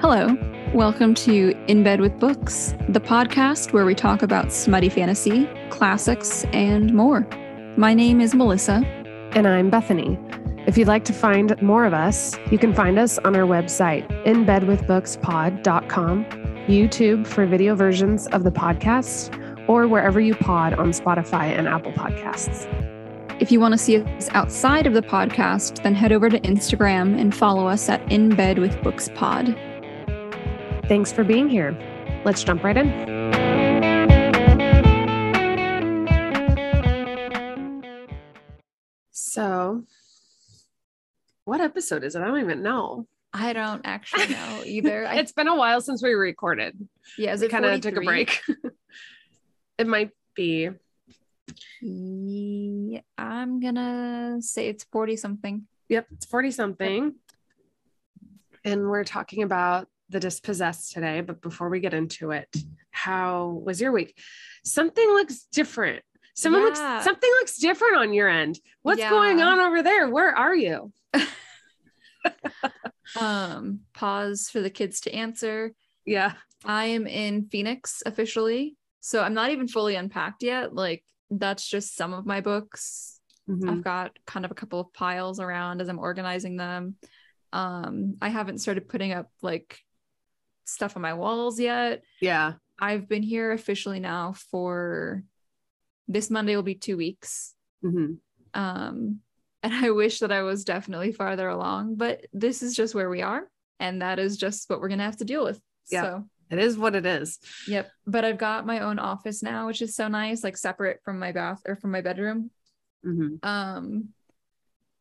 Hello. Welcome to In Bed with Books, the podcast where we talk about smutty fantasy, classics, and more. My name is Melissa. And I'm Bethany. If you'd like to find more of us, you can find us on our website, inbedwithbookspod.com, YouTube for video versions of the podcast, or wherever you pod on Spotify and Apple Podcasts. If you want to see us outside of the podcast, then head over to Instagram and follow us at In Bed with Books Pod. Thanks for being here. Let's jump right in. So, what episode is it? I don't even know. I don't actually know either. It's been a while since we recorded. Yeah, is it kind of took a break. It might be. Yeah, I'm gonna say it's 40-something. Yep, it's 40-something. And we're talking about the Dispossessed today. But before we get into it, how was your week? Something looks different. Something looks different on your end. What's going on over there? Where are you? Pause for the kids to answer. Yeah. I am in Phoenix officially. So I'm not even fully unpacked yet. Like, that's just some of my books. Mm-hmm. I've got kind of a couple of piles around as I'm organizing them. I haven't started putting up like stuff on my walls yet. Yeah. I've been here officially now for this Monday will be 2 weeks. Mm-hmm. And I wish that I was definitely farther along, but this is just where we are. And that is just what we're going to have to deal with. Yeah. So it is what it is. Yep. But I've got my own office now, which is so nice, like separate from my from my bedroom. Mm-hmm.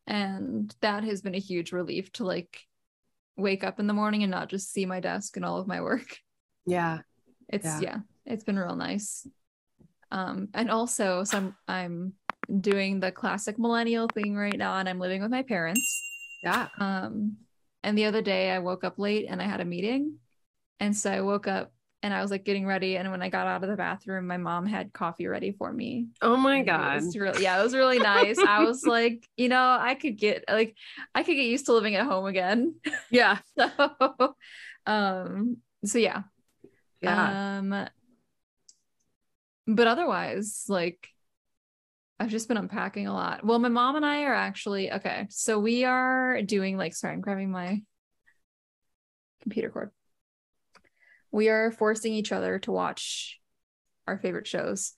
And that has been a huge relief to like wake up in the morning and not just see my desk and all of my work. Yeah. It's been real nice. And also I'm doing the classic millennial thing right now, and I'm living with my parents. Yeah. And the other day I woke up late and I had a meeting. And so I woke up and I was like getting ready. And when I got out of the bathroom, my mom had coffee ready for me. Oh my God. It was really nice. I was like, I could get used to living at home again. Yeah. So yeah. Yeah. But otherwise, like, I've just been unpacking a lot. Well, my mom and I are actually, okay. So we are doing sorry, I'm grabbing my computer cord. We are forcing each other to watch our favorite shows.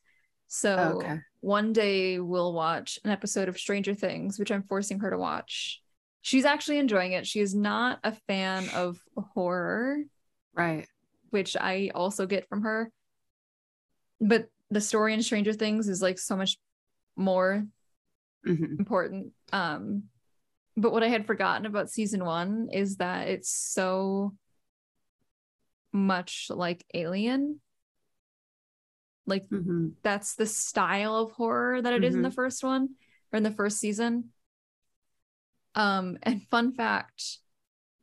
So One day we'll watch an episode of Stranger Things, which I'm forcing her to watch. She's actually enjoying it. She is not a fan of horror. Right. Which I also get from her. But the story in Stranger Things is like so much more important. But what I had forgotten about season 1 is that it's so much like Alien. Like that's the style of horror that it is in the first one, or in the first season. And fun fact,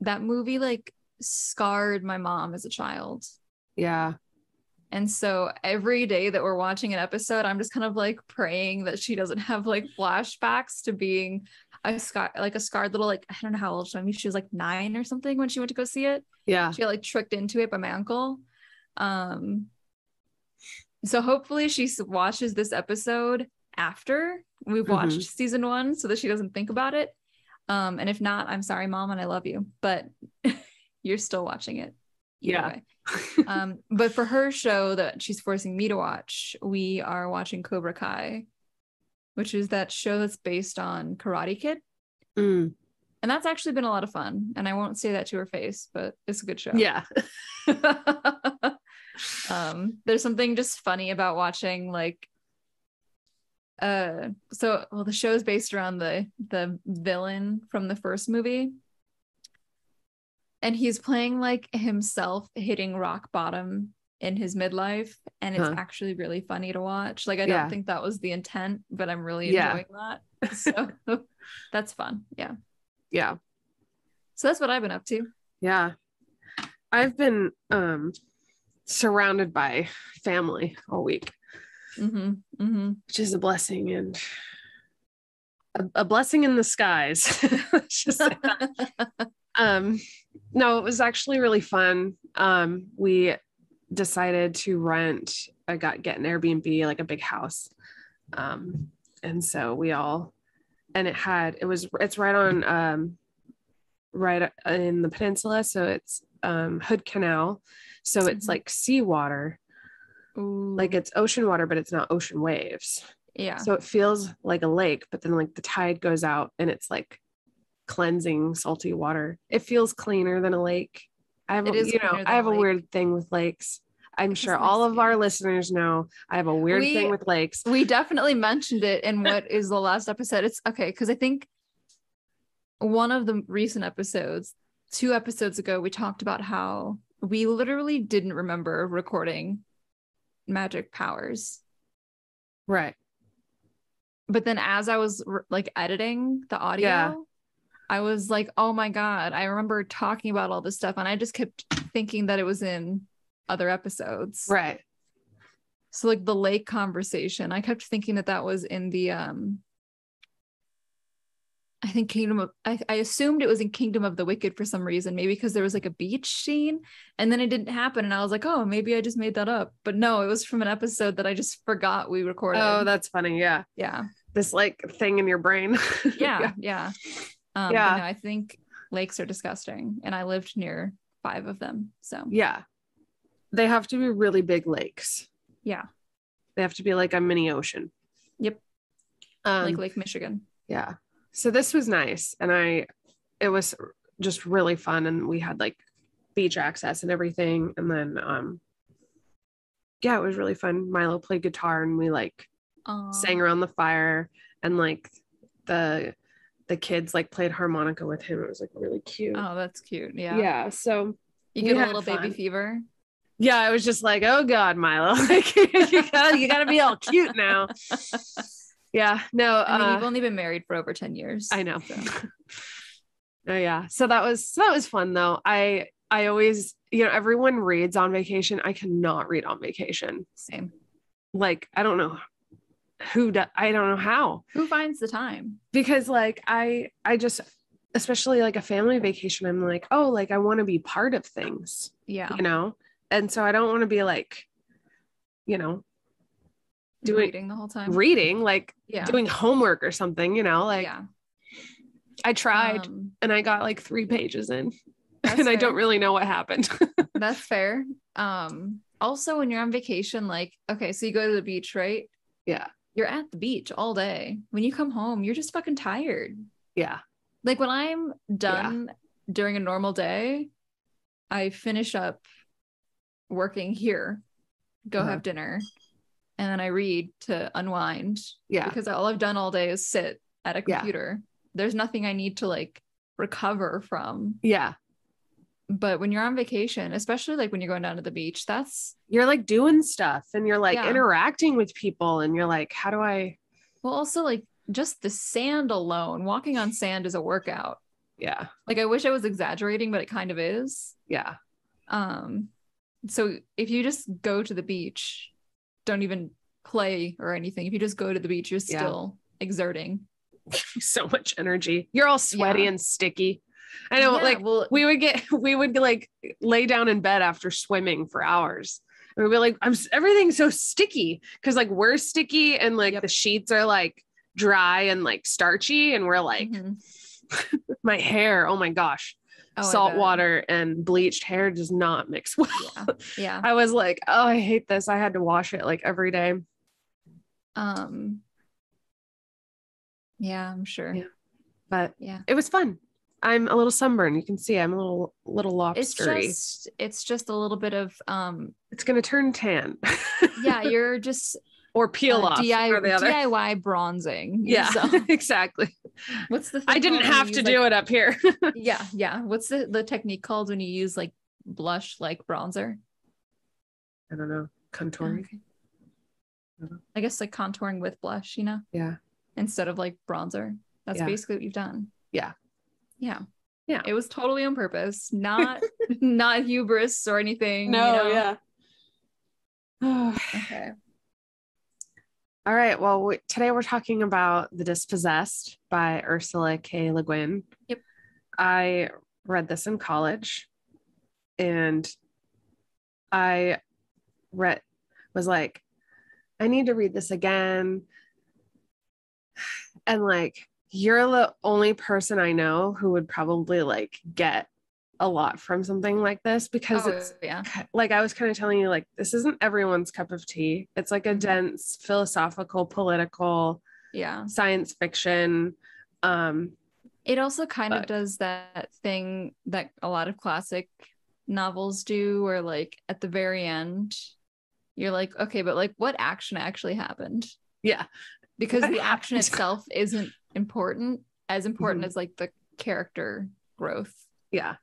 that movie like scarred my mom as a child. Yeah. And so every day that we're watching an episode, I'm just kind of like praying that she doesn't have like flashbacks to being a scarred little, like, I don't know how old she was. I mean, she was like 9 or something when she went to go see it. Yeah. She got like tricked into it by my uncle. So hopefully she watches this episode after we've watched season 1 so that she doesn't think about it. And if not, I'm sorry, Mom, and I love you, but you're still watching it. Yeah. But for her show that she's forcing me to watch, we are watching Cobra Kai, which is that show that's based on Karate Kid. And that's actually been a lot of fun. And I won't say that to her face, but it's a good show. Yeah. There's something just funny about watching the show is based around the villain from the first movie. And he's playing like himself hitting rock bottom in his midlife. And it's actually really funny to watch. Like, I don't think that was the intent, but I'm really enjoying that. So that's fun. Yeah. Yeah. So that's what I've been up to. Yeah. I've been surrounded by family all week, which is a blessing, and a blessing in the skies. Let's just say that. No, it was actually really fun. We decided to get an Airbnb, like a big house. And so it's right on, right in the peninsula. So it's, Hood Canal. So it's like seawater, like it's ocean water, but it's not ocean waves. Yeah. So it feels like a lake, but then like the tide goes out and it's like cleansing salty water. It feels cleaner than a lake. I have a weird thing with lakes. I'm sure all of our listeners know I have a weird thing with lakes. We definitely mentioned it in what is the last episode. It's okay, because I think one of the recent episodes, 2 episodes ago, we talked about how we literally didn't remember recording magic powers. Right. But then as I was like editing the audio, I was like, oh my God, I remember talking about all this stuff. And I just kept thinking that it was in other episodes. Right. So like the lake conversation, I kept thinking that was in the, I think I assumed it was in Kingdom of the Wicked for some reason, maybe because there was like a beach scene and then it didn't happen. And I was like, oh, maybe I just made that up. But no, it was from an episode that I just forgot we recorded. Oh, that's funny. Yeah. Yeah. This like thing in your brain. Yeah. Yeah. No, I think lakes are disgusting, and I lived near 5 of them. So yeah, they have to be really big lakes. Yeah, they have to be like a mini ocean. Yep. Like Lake Michigan. Yeah. So this was nice, and it was just really fun, and we had like beach access and everything, and then it was really fun. Milo played guitar, and we like sang around the fire, and like the kids like played harmonica with him. It was like really cute. Oh, that's cute. Yeah. Yeah. So you get a little baby fever. Yeah. I was just like, oh God, Milo, like, you gotta be all cute now. Yeah. No. I mean, you've only been married for over 10 years. I know. So. Oh yeah. So that was fun though. I always, everyone reads on vacation. I cannot read on vacation. Same. Like, I don't know I don't know how. Who finds the time? Because like I just, especially like a family vacation, I'm like, oh, like I want to be part of things. Yeah. And so I don't want to be like, doing reading the whole time. Reading, like doing homework or something, like I tried and I got like 3 pages in and fair. I don't really know what happened. That's fair. Also when you're on vacation, like, okay, so you go to the beach, right? Yeah. You're at the beach all day. When you come home, you're just fucking tired. Yeah. Like when I'm done during a normal day, I finish up working here, go have dinner, and then I read to unwind. Yeah. Because all I've done all day is sit at a computer. There's nothing I need to like recover from. Yeah. But when you're on vacation, especially like when you're going down to the beach, you're like doing stuff and you're like interacting with people and you're like, how do I? Well, also like just the sand alone, walking on sand is a workout. Yeah. Like I wish I was exaggerating, but it kind of is. Yeah. So if you just go to the beach, don't even play or anything. If you just go to the beach, you're still exerting. So much energy. You're all sweaty and sticky. I know, we would like lay down in bed after swimming for hours. And we'd be like, everything's so sticky because like we're sticky and like the sheets are like dry and like starchy, and we're like, my hair, oh my gosh, salt water and bleached hair does not mix well. Yeah. I was like, oh, I hate this. I had to wash it like every day. Yeah, I'm sure. Yeah. But it was fun. I'm a little sunburned. You can see I'm a little lobstery. It's just a little bit of it's gonna turn tan. Yeah, you're just or peel off DIY bronzing. Yeah, so. Exactly. What's the thing I didn't have to do it up here. Yeah. What's the technique called when you use like blush like bronzer? I don't know. Contouring. Okay. I guess like contouring with blush, Yeah. Instead of like bronzer. That's basically what you've done. Yeah. Yeah. Yeah. It was totally on purpose, not hubris or anything. No, Okay. All right. Well, today we're talking about The Dispossessed by Ursula K. Le Guin. Yep. I read this in college, and I was like, I need to read this again. And like, you're the only person I know who would probably like get a lot from something like this, because it's like, I was kind of telling you, like, this isn't everyone's cup of tea. It's like a dense philosophical, political, science fiction. It also kind of does that thing that a lot of classic novels do, where like at the very end you're like, okay, but like what action actually happened? Yeah, because the action itself isn't important as like the character growth. Yeah,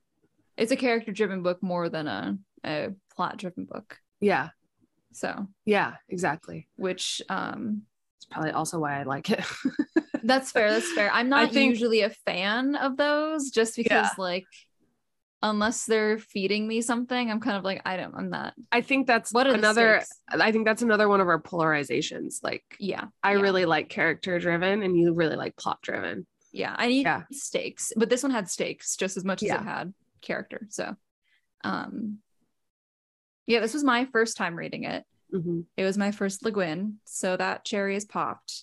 it's a character driven book more than a plot driven book. Yeah, so yeah, exactly, which it's probably also why I like it. That's fair. I'm not usually a fan of those, just because like, unless they're feeding me something, I'm kind of like, I'm not. I think that's another one of our polarizations. Like, I really like character driven, and you really like plot driven. Yeah, I need stakes, but this one had stakes just as much as it had character. So, this was my first time reading it. It was my first Guin, so that cherry is popped.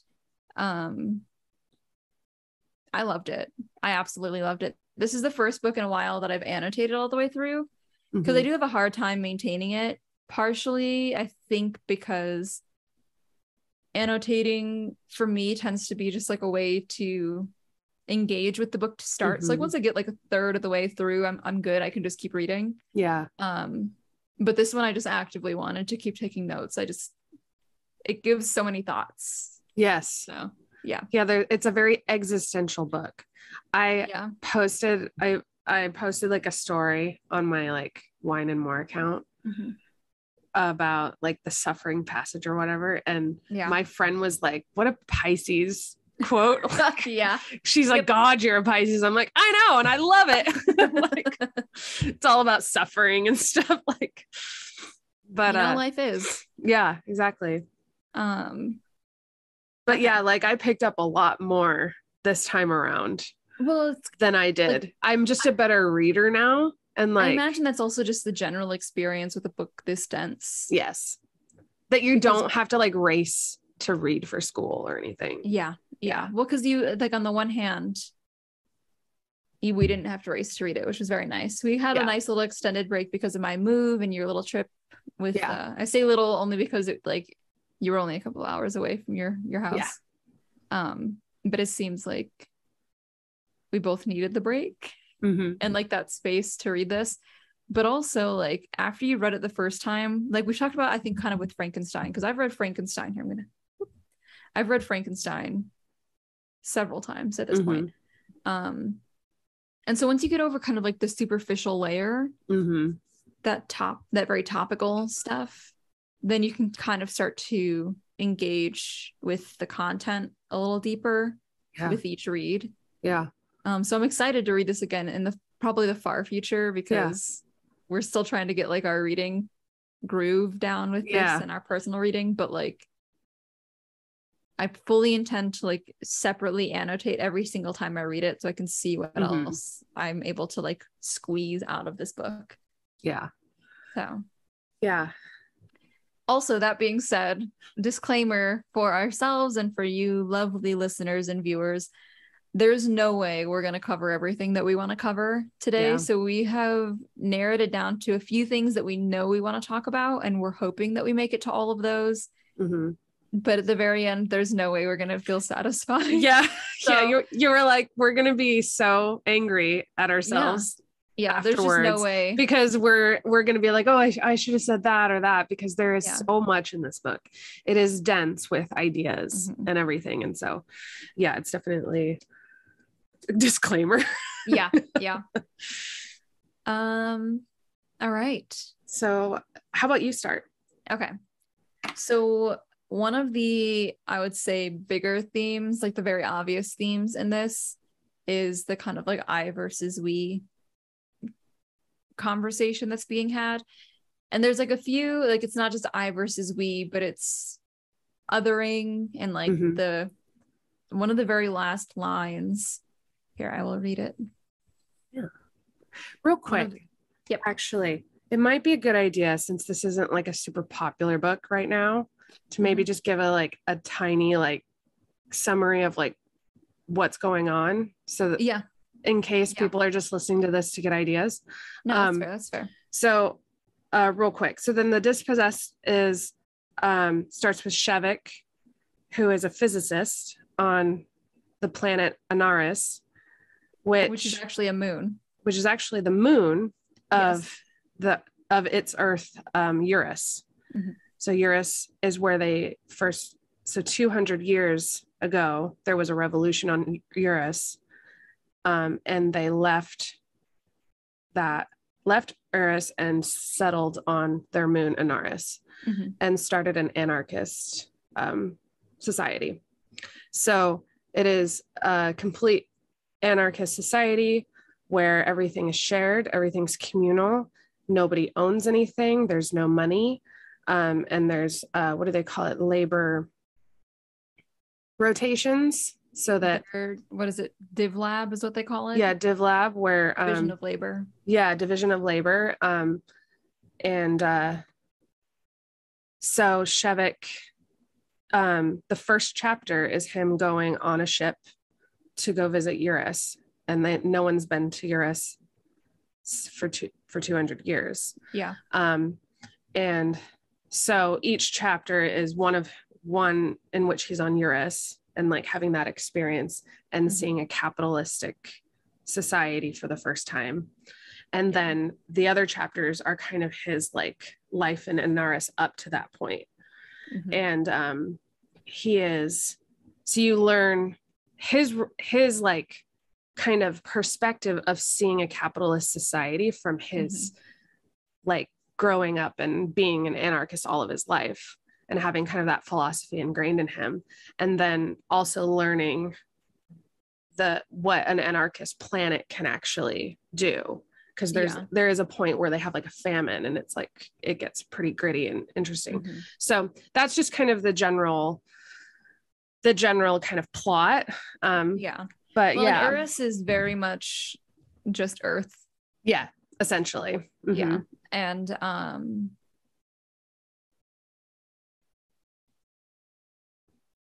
I loved it. I absolutely loved it. This is the first book in a while that I've annotated all the way through, because I do have a hard time maintaining it. Partially, I think because annotating for me tends to be just like a way to engage with the book to start. So like once I get like a third of the way through, I'm good. I can just keep reading. Yeah. But this one I just actively wanted to keep taking notes. It gives so many thoughts. Yes. So it's a very existential book. I posted like a story on my like Wine and More account about like the suffering passage or whatever, and my friend was like, what a Pisces quote. She's like, God, you're a Pisces. I'm like, I know, and I love it. Like, it's all about suffering and stuff, like, but life is exactly. But like, I picked up a lot more this time around than I did. Like, I'm just a better reader now, and like, I imagine that's also just the general experience with a book this dense. Yes, that you don't have to like race to read for school or anything. Well, because you like, on the one hand, we didn't have to race to read it, which was very nice. We had a nice little extended break because of my move and your little trip with I say little only because it like you were only a couple hours away from your house. But it seems like we both needed the break and like that space to read this. But also, like, after you read it the first time, like we talked about, I think kind of with Frankenstein, because I've read Frankenstein here. I've read Frankenstein several times at this point. And so once you get over kind of like the superficial layer, that very topical stuff, then you can kind of start to engage with the content a little deeper with each read. So I'm excited to read this again in probably the far future, because we're still trying to get like our reading groove down with this and our personal reading, but like I fully intend to like separately annotate every single time I read it, so I can see what else I'm able to like squeeze out of this book. So also, that being said, disclaimer for ourselves and for you lovely listeners and viewers, there's no way we're going to cover everything that we want to cover today. So we have narrowed it down to a few things that we know we want to talk about, and we're hoping that we make it to all of those. But at the very end, there's no way we're going to feel satisfied. So, you were like, we're going to be so angry at ourselves. There's just no way, because we're going to be like, oh, I should have said that or that, because there is so much in this book. It is dense with ideas and everything. And so, it's definitely a disclaimer. All right. So how about you start? Okay. So one of the, I would say, bigger themes, like the very obvious themes in this, is the kind of like I versus we conversation that's being had. And there's like a few, like, it's not just I versus we, but it's othering, and like one of the very last lines here, I will read it. Real quick. Yep. Actually, it might be a good idea, since this isn't like a super popular book right now, to maybe just give a tiny like summary of like what's going on, so that in case people are just listening to this to get ideas. No, that's fair. That's fair. So real quick. So then the Dispossessed is starts with Shevik, who is a physicist on the planet Anarres, which is actually a moon. Which is actually the moon of its Earth, Urras. So Urras is where they first. So 200 years ago, there was a revolution on Urras, and they left Urras and settled on their moon Anarres, and started an anarchist society. So it is a complete anarchist society where everything is shared, everything's communal, nobody owns anything, there's no money, and there's what do they call it, labor rotations, so that what is it, div lab is what they call it. Div lab, where division of labor. Division of labor. And so Shevik, the first chapter is him going on a ship to go visit Urras, and no one's been to Urras for 200 years. And so each chapter is one in which he's on Urras, and like having that experience and seeing a capitalistic society for the first time. And then the other chapters are kind of his like life in Anarres up to that point. And so you learn his like kind of perspective of seeing a capitalist society from his like growing up and being an anarchist all of his life, and having kind of that philosophy ingrained in him. And then also learning what an anarchist planet can actually do. Because there is a point where they have like a famine, and it's like, it gets pretty gritty and interesting. So that's just kind of the general kind of plot. But Urras is very much just Earth. Essentially. And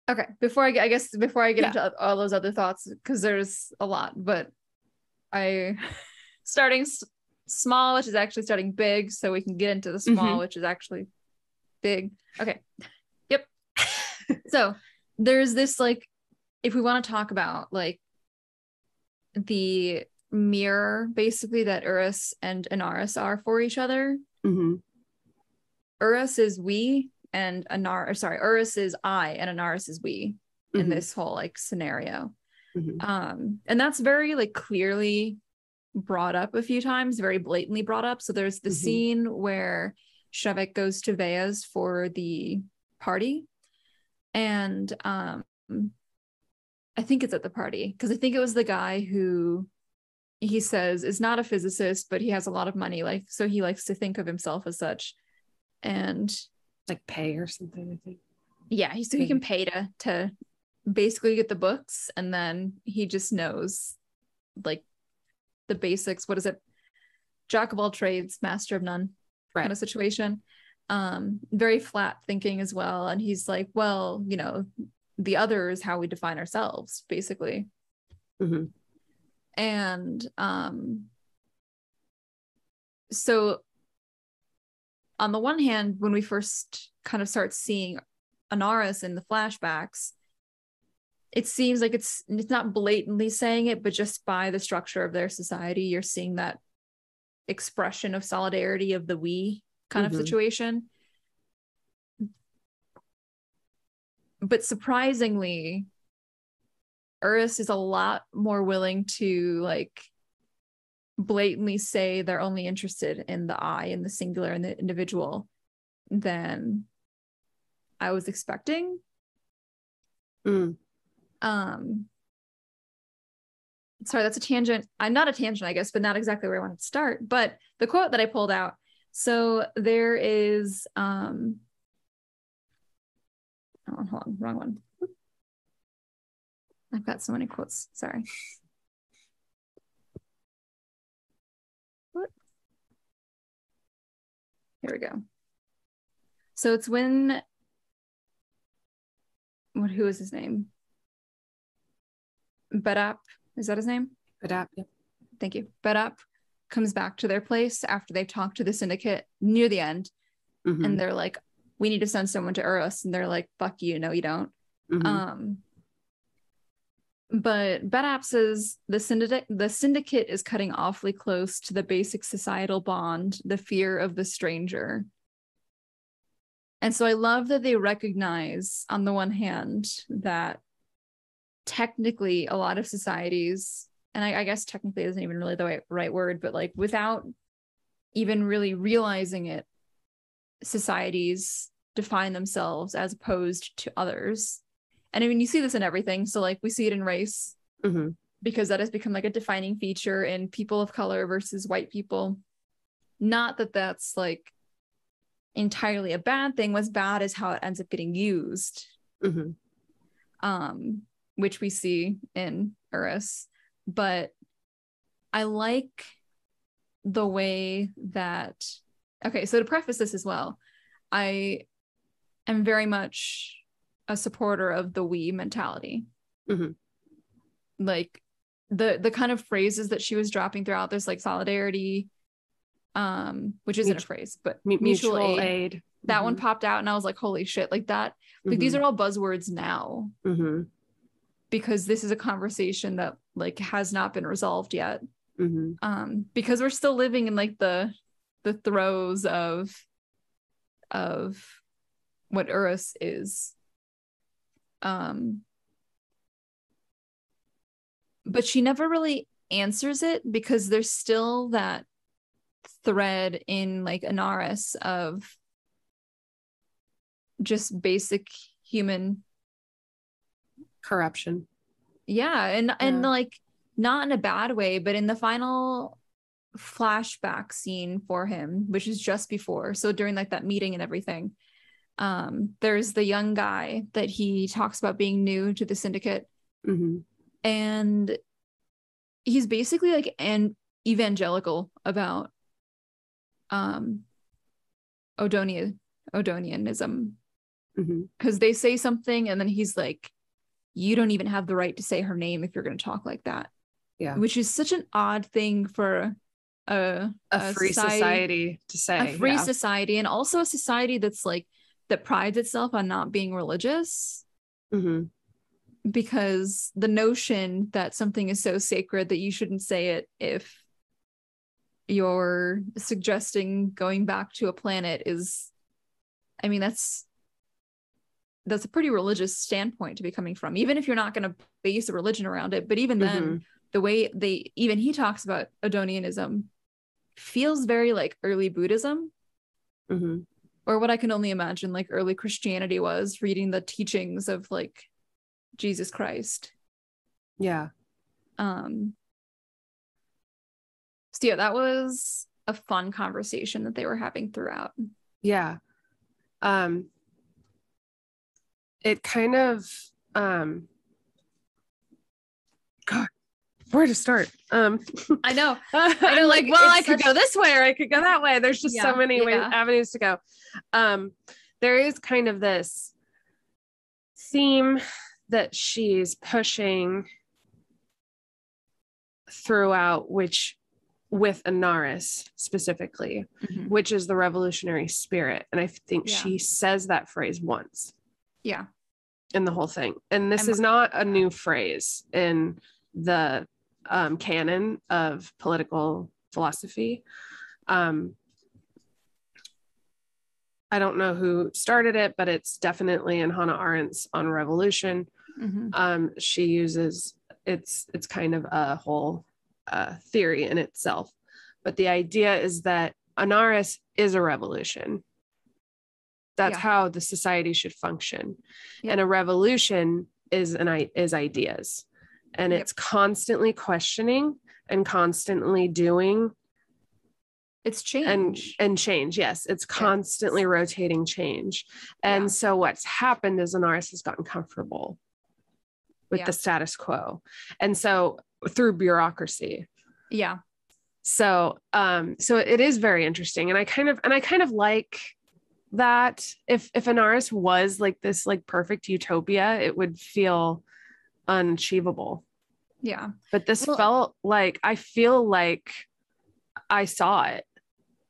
okay, before I get into all those other thoughts, because there's a lot, but starting small, which is actually starting big, so we can get into the small, which is actually big. Okay. Yep. So there's this, like, if we want to talk about like the mirror basically that Urras and Anarres are for each other. Urras is we, and Urras is I, and Anarres is we in this whole like scenario. And that's very like clearly brought up a few times, very blatantly brought up. So there's the scene where Shevik goes to Vea's for the party, and I think it's at the party, because I think it was the guy who he says is not a physicist, but he has a lot of money, like, so he likes to think of himself as such, and like pay or something, I think. So he can pay to basically get the books, and then he just knows like the basics. What is it? Jack of all trades, master of none, kind of situation. Very flat thinking as well. And he's like, well, you know, the other is how we define ourselves, basically. And so on the one hand, when we first kind of start seeing Anarres in the flashbacks, it seems like it's not blatantly saying it, but just by the structure of their society, you're seeing that expression of solidarity of the we kind of situation. But surprisingly, Urras is a lot more willing to like blatantly say they're only interested in the I, in the singular, and the individual, than I was expecting. Sorry, that's a tangent. I'm not a tangent, I guess, but not exactly where I wanted to start. But the quote that I pulled out, so there is hold on, wrong one. I've got so many quotes, sorry. Here we go. So it's when, who is his name? Bedap, is that his name? Bedap, yeah. Thank you. Bedap comes back to their place after they've talked to the syndicate near the end. Mm-hmm. And they're like, we need to send someone to Urras. And they're like, fuck you, no, you don't. Mm-hmm. But Bedap says the syndicate is cutting awfully close to the basic societal bond, the fear of the stranger. And so I love that they recognize, on the one hand, that technically a lot of societies, and I guess technically isn't even really the right word, but like without even really realizing it, societies define themselves as opposed to others. And I mean, you see this in everything. So like we see it in race, mm-hmm. because that has become like a defining feature in people of color versus white people. Not that that's like entirely a bad thing. What's bad is how it ends up getting used, mm-hmm. Which we see in Urras. But I like the way that, okay, so to preface this as well, I am very much a supporter of the we mentality. Mm-hmm. Like the kind of phrases that she was dropping throughout, there's like solidarity, which isn't a phrase, but mutual aid. That one popped out and I was like, holy shit, like that, like these are all buzzwords now, because this is a conversation that like has not been resolved yet, because we're still living in like the throes of what Urras is. But she never really answers it, because there's still that thread in like Anarres of just basic human corruption. Yeah, and like not in a bad way, but in the final flashback scene for him, which is just before, so during like that meeting and everything, there's the young guy that he talks about being new to the syndicate, and he's basically like an evangelical about Odonianism, because they say something and then he's like, you don't even have the right to say her name if you're going to talk like that. Yeah, which is such an odd thing for a free society to say. A free society, and also a society that's like that prides itself on not being religious, because the notion that something is so sacred that you shouldn't say it if you're suggesting going back to a planet is, I mean, that's a pretty religious standpoint to be coming from, even if you're not going to base a religion around it. But even then, the way he talks about Odonianism feels very like early Buddhism, or what I can only imagine like early Christianity was, reading the teachings of like Jesus Christ. Yeah. So yeah, that was a fun conversation that they were having throughout. Yeah. It kind of God, where to start? I know. Like, well, I could go this way or I could go that way. There's just so many avenues to go. There is kind of this theme that she's pushing throughout, which with Anarres specifically, which is the revolutionary spirit. And I think she says that phrase once. Yeah. In the whole thing. And this is not a new phrase in the canon of political philosophy. I don't know who started it, but it's definitely in Hannah Arendt's On Revolution. She uses it's kind of a whole theory in itself, but the idea is that Anarres is a revolution. That's how the society should function. And a revolution is ideas, and it's constantly questioning and constantly doing. It's change and change. Yes. It's constantly rotating change. And so what's happened is Anarres has gotten comfortable with the status quo. And so through bureaucracy. Yeah. So it is very interesting. And I kind of like that if Anarres was like this like perfect utopia, it would feel unachievable. Yeah. But this felt like, I feel like I saw it,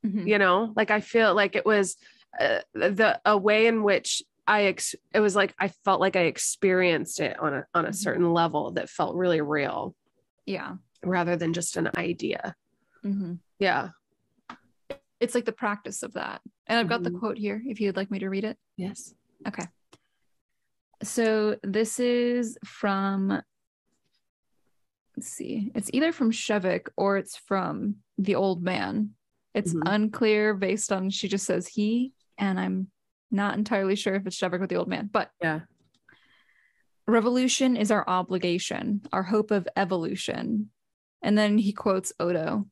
you know, like I feel like it was a way in which it was like, I felt like I experienced it on a certain level that felt really real. Yeah. Rather than just an idea. Yeah. It's like the practice of that. And I've got the quote here if you'd like me to read it. Yes. Okay. So this is from, let's see, it's either from Shevik or it's from The Old Man. It's unclear based on, she just says he, and I'm not entirely sure if it's Shevik or The Old Man, but yeah. Revolution is our obligation, our hope of evolution. And then he quotes Odo.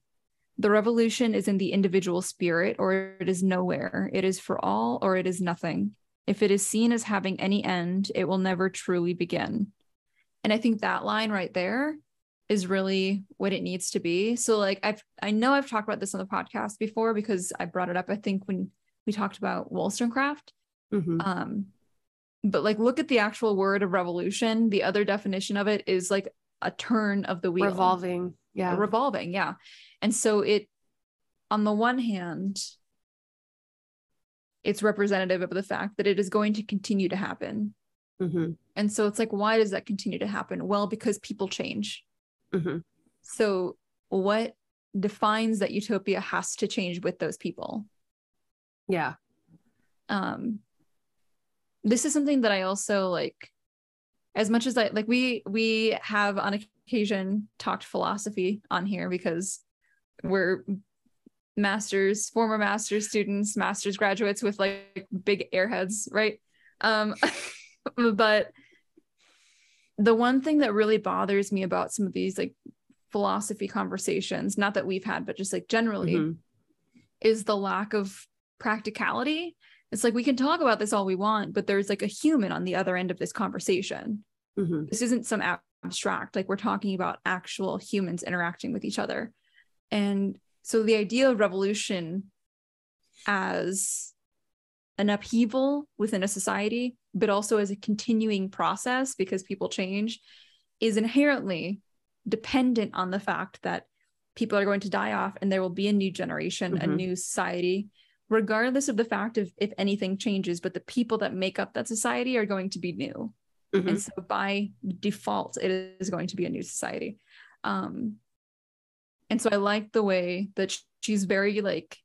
The revolution is in the individual spirit, or it is nowhere. It is for all, or it is nothing. If it is seen as having any end, it will never truly begin. And I think that line right there is really what it needs to be. So like I know I've talked about this on the podcast before because I brought it up, I think, when we talked about Wollstonecraft. But like, look at the actual word of revolution. The other definition of it is like a turn of the wheel. Revolving. Yeah. Revolving. Yeah. And so it, on the one hand, it's representative of the fact that it is going to continue to happen. And so it's like, why does that continue to happen? Well, because people change. So what defines that utopia has to change with those people. Yeah. This is something that I also like, as much as I like, we have on occasion talked philosophy on here because we're former master's students, master's graduates with like big airheads, right? But the one thing that really bothers me about some of these like philosophy conversations, not that we've had, but just like generally, is the lack of practicality. It's like, we can talk about this all we want, but there's like a human on the other end of this conversation. This isn't some abstract, like we're talking about actual humans interacting with each other. And so the idea of revolution as an upheaval within a society, but also as a continuing process because people change, is inherently dependent on the fact that people are going to die off and there will be a new generation, a new society, regardless of the fact of if anything changes, but the people that make up that society are going to be new. And so by default, it is going to be a new society. And so I like the way that she's very like,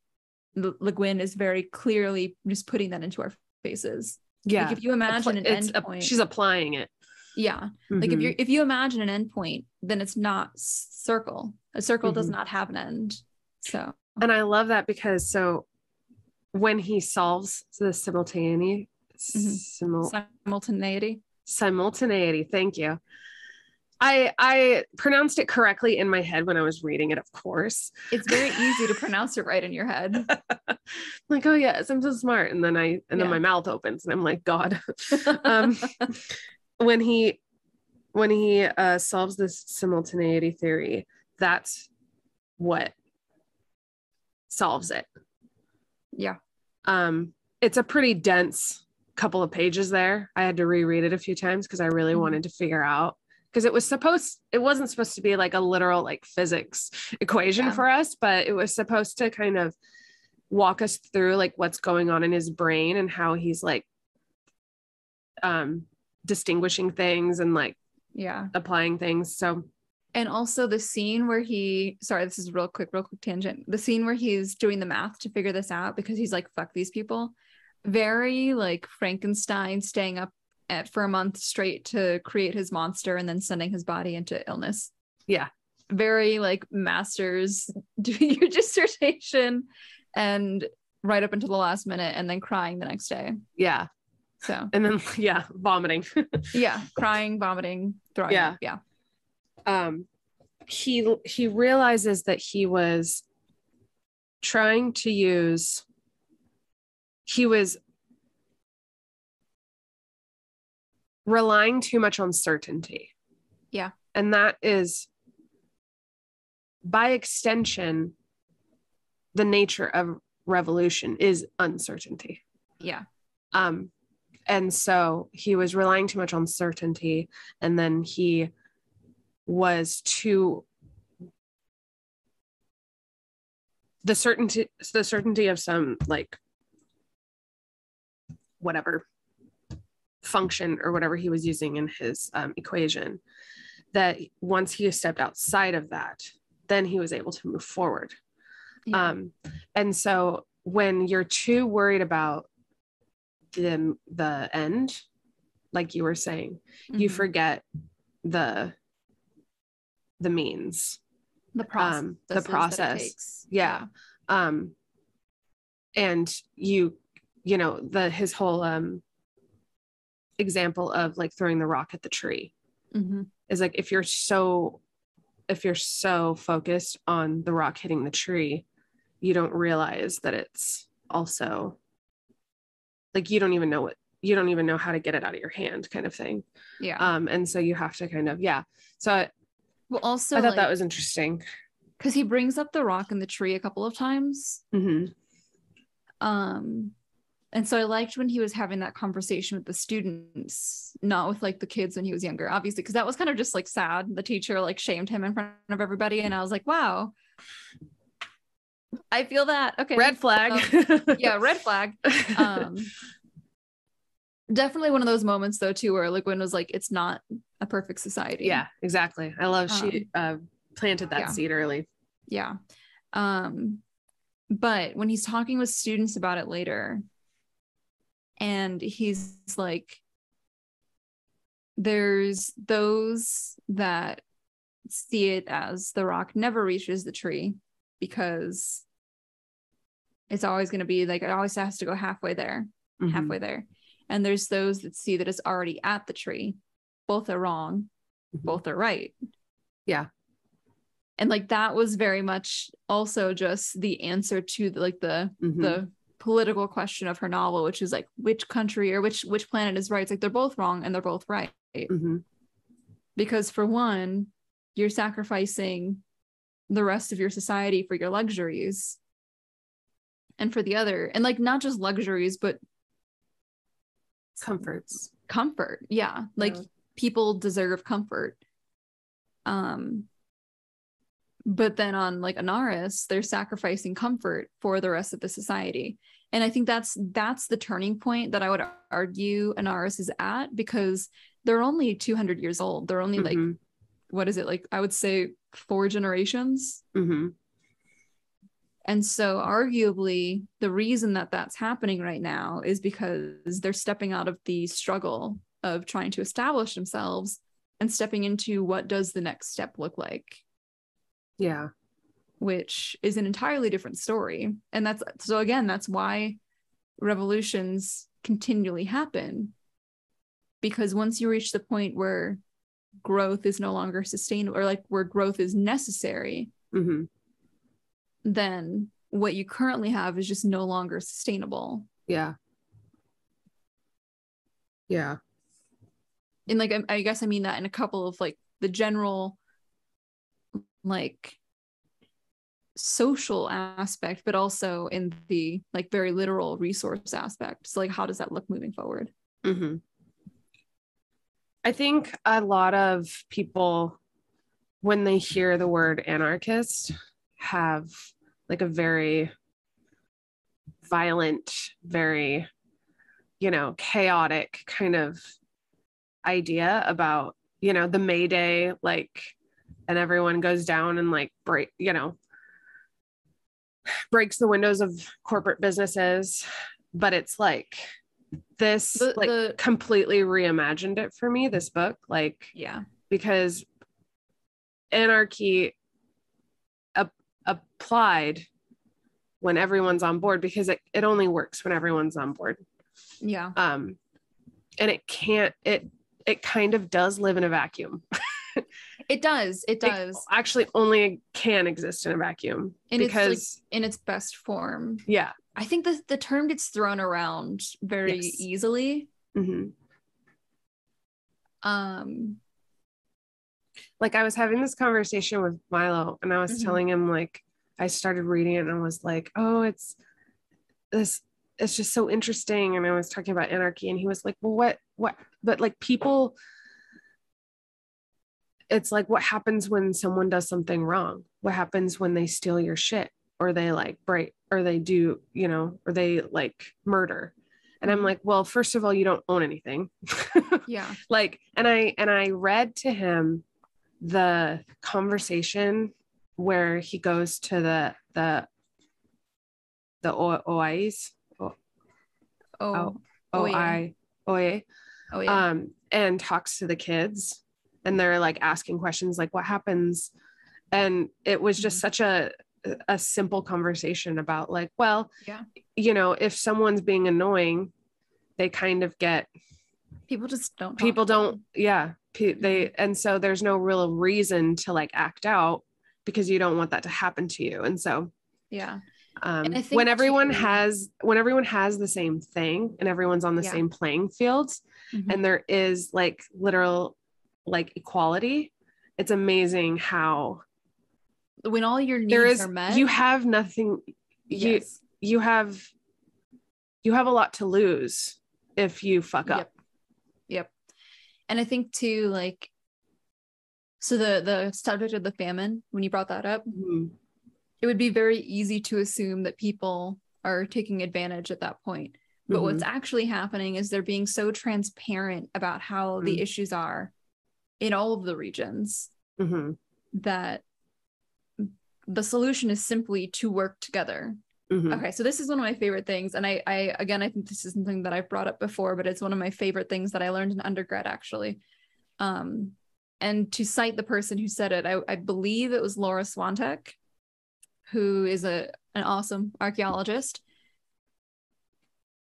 Le Guin is very clearly just putting that into our faces. Yeah. Like if you imagine an endpoint, she's applying it. Yeah. Like if you imagine an endpoint, then it's not circle. A circle does not have an end. So. And I love that because so when he solves the simultaneity, thank you. I pronounced it correctly in my head when I was reading it, of course. It's very easy to pronounce it right in your head. Like, oh yes, I'm so smart. And then then my mouth opens and I'm like, God. When he solves this simultaneity theory, that's what solves it. Yeah. It's a pretty dense couple of pages there. I had to reread it a few times because I really wanted to figure out, because it wasn't supposed to be like a literal like physics equation for us, but it was supposed to kind of walk us through like what's going on in his brain and how he's like distinguishing things and like applying things. So, and also the scene where this is real quick tangent, the scene where he's doing the math to figure this out because he's like, fuck these people, very like Frankenstein staying up for a month straight to create his monster and then sending his body into illness. Yeah. Very like masters doing your dissertation and right up until the last minute and then crying the next day. Yeah. So. And then, vomiting. Yeah. Crying, vomiting, throwing up. Yeah. He realizes that he was trying to he was relying too much on certainty. Yeah. And that is by extension, the nature of revolution is uncertainty. Yeah. And so he was relying too much on certainty, and then he was too the certainty of some like whatever function or whatever he was using in his equation, that once he stepped outside of that, then he was able to move forward. Yeah. And so when you're too worried about the end, like you were saying, you forget the means, the process. Yeah. And you know, his whole example of like throwing the rock at the tree is like, if you're so focused on the rock hitting the tree, you don't realize that it's also like, you don't even know how to get it out of your hand, kind of thing. Yeah. And so you have to kind of, yeah. So well, also I thought that was interesting, because he brings up the rock and the tree a couple of times. And so I liked when he was having that conversation with the students, not with like the kids when he was younger, obviously, because that was kind of just like sad. The teacher like shamed him in front of everybody. And I was like, wow, I feel that. Okay. Red flag. Yeah. Red flag. Definitely one of those moments though, too, where like Guin was like, it's not a perfect society. Yeah, exactly. I love she planted that seed early. Yeah. But when he's talking with students about it later, and he's like, there's those that see it as the rock never reaches the tree because it's always going to be like, it always has to go halfway there. And there's those that see that it's already at the tree. Both are wrong. Both are right. Yeah. And like, that was very much also just the answer to the political question of her novel, which is like, which country or which planet is right. It's like, they're both wrong and they're both right. Because for one, you're sacrificing the rest of your society for your luxuries, and for the other, and like, not just luxuries, but comfort. Yeah. Like, people deserve comfort. But then on like Anarres, they're sacrificing comfort for the rest of the society. And I think that's the turning point that I would argue Anarres is at, because they're only 200 years old. They're only like, what is it? Like, I would say 4 generations. And so arguably the reason that that's happening right now is because they're stepping out of the struggle of trying to establish themselves and stepping into what does the next step look like. Yeah. Which is an entirely different story. And that's why revolutions continually happen. Because once you reach the point where growth is no longer sustainable, or like where growth is necessary, then what you currently have is just no longer sustainable. Yeah. Yeah. And like, I guess I mean that in a couple of like the general like social aspect, but also in the like very literal resource aspect. So like, how does that look moving forward? I think a lot of people, when they hear the word anarchist, have like a very violent, very, chaotic kind of idea about, the May Day, like, and everyone goes down and like breaks the windows of corporate businesses. But it's like this completely reimagined it for me, this book, like, yeah, because anarchy applied when everyone's on board, because it only works when everyone's on board. Yeah. And it kind of does live in a vacuum. It does. It actually only can exist in a vacuum, because it's like in its best form. Yeah. I think the term gets thrown around very easily. like I was having this conversation with Milo and I was Mhm. telling him, like, I started reading it and I was like, oh, it's just so interesting. And I was talking about anarchy and he was like, well, what, but like people, it's like, what happens when someone does something wrong? What happens when they steal your shit or they like break or they do, you know, or they like murder? And I'm like, well, first of all, you don't own anything. Yeah. Like, and I read to him the conversation where he goes to the OIs, Oh, oh yeah. OI, OA, Oh yeah. and talks to the kids and they're like asking questions like what happens. And it was just such a simple conversation about like, well, Yeah. you know, if someone's being annoying, they kind of get, People just don't talk people to don't, them. yeah, they, and so there's no real reason to like act out because you don't want that to happen to you. And so Yeah. And I when think everyone too, has the same thing and everyone's on the yeah. same playing fields and there is like literal like equality, it's amazing how when all your there needs is, are met, you have nothing, yes. you have a lot to lose if you fuck up. Yep. And I think too, like, so the subject of the famine, when you brought that up, it would be very easy to assume that people are taking advantage at that point. But what's actually happening is they're being so transparent about how the issues are in all of the regions that the solution is simply to work together. Okay, so this is one of my favorite things. And I again, I think this is something that I've brought up before, but it's one of my favorite things that I learned in undergrad, actually. And to cite the person who said it, I believe it was Laura Swantek, who is an awesome archaeologist.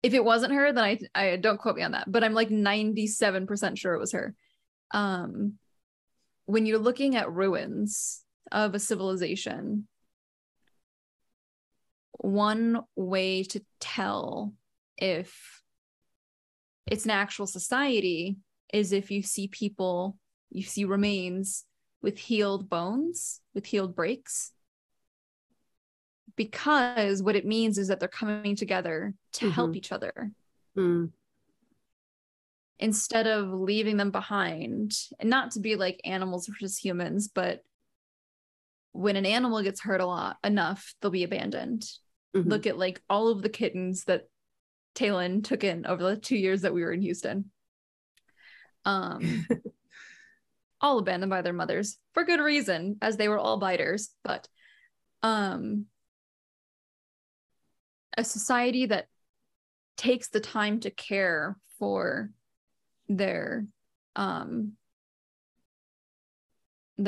If it wasn't her, then I don't quote me on that, but I'm like 97% sure it was her. When you're looking at ruins of a civilization, one way to tell if it's an actual society is if you see people, you see remains with healed bones, with healed breaks. Because what it means is that they're coming together to help each other. Instead of leaving them behind, and not to be like animals versus humans, but when an animal gets hurt enough, they'll be abandoned. Look at like all of the kittens that Talon took in over the 2 years that we were in Houston. All abandoned by their mothers for good reason, as they were all biters. But a society that takes the time to care for their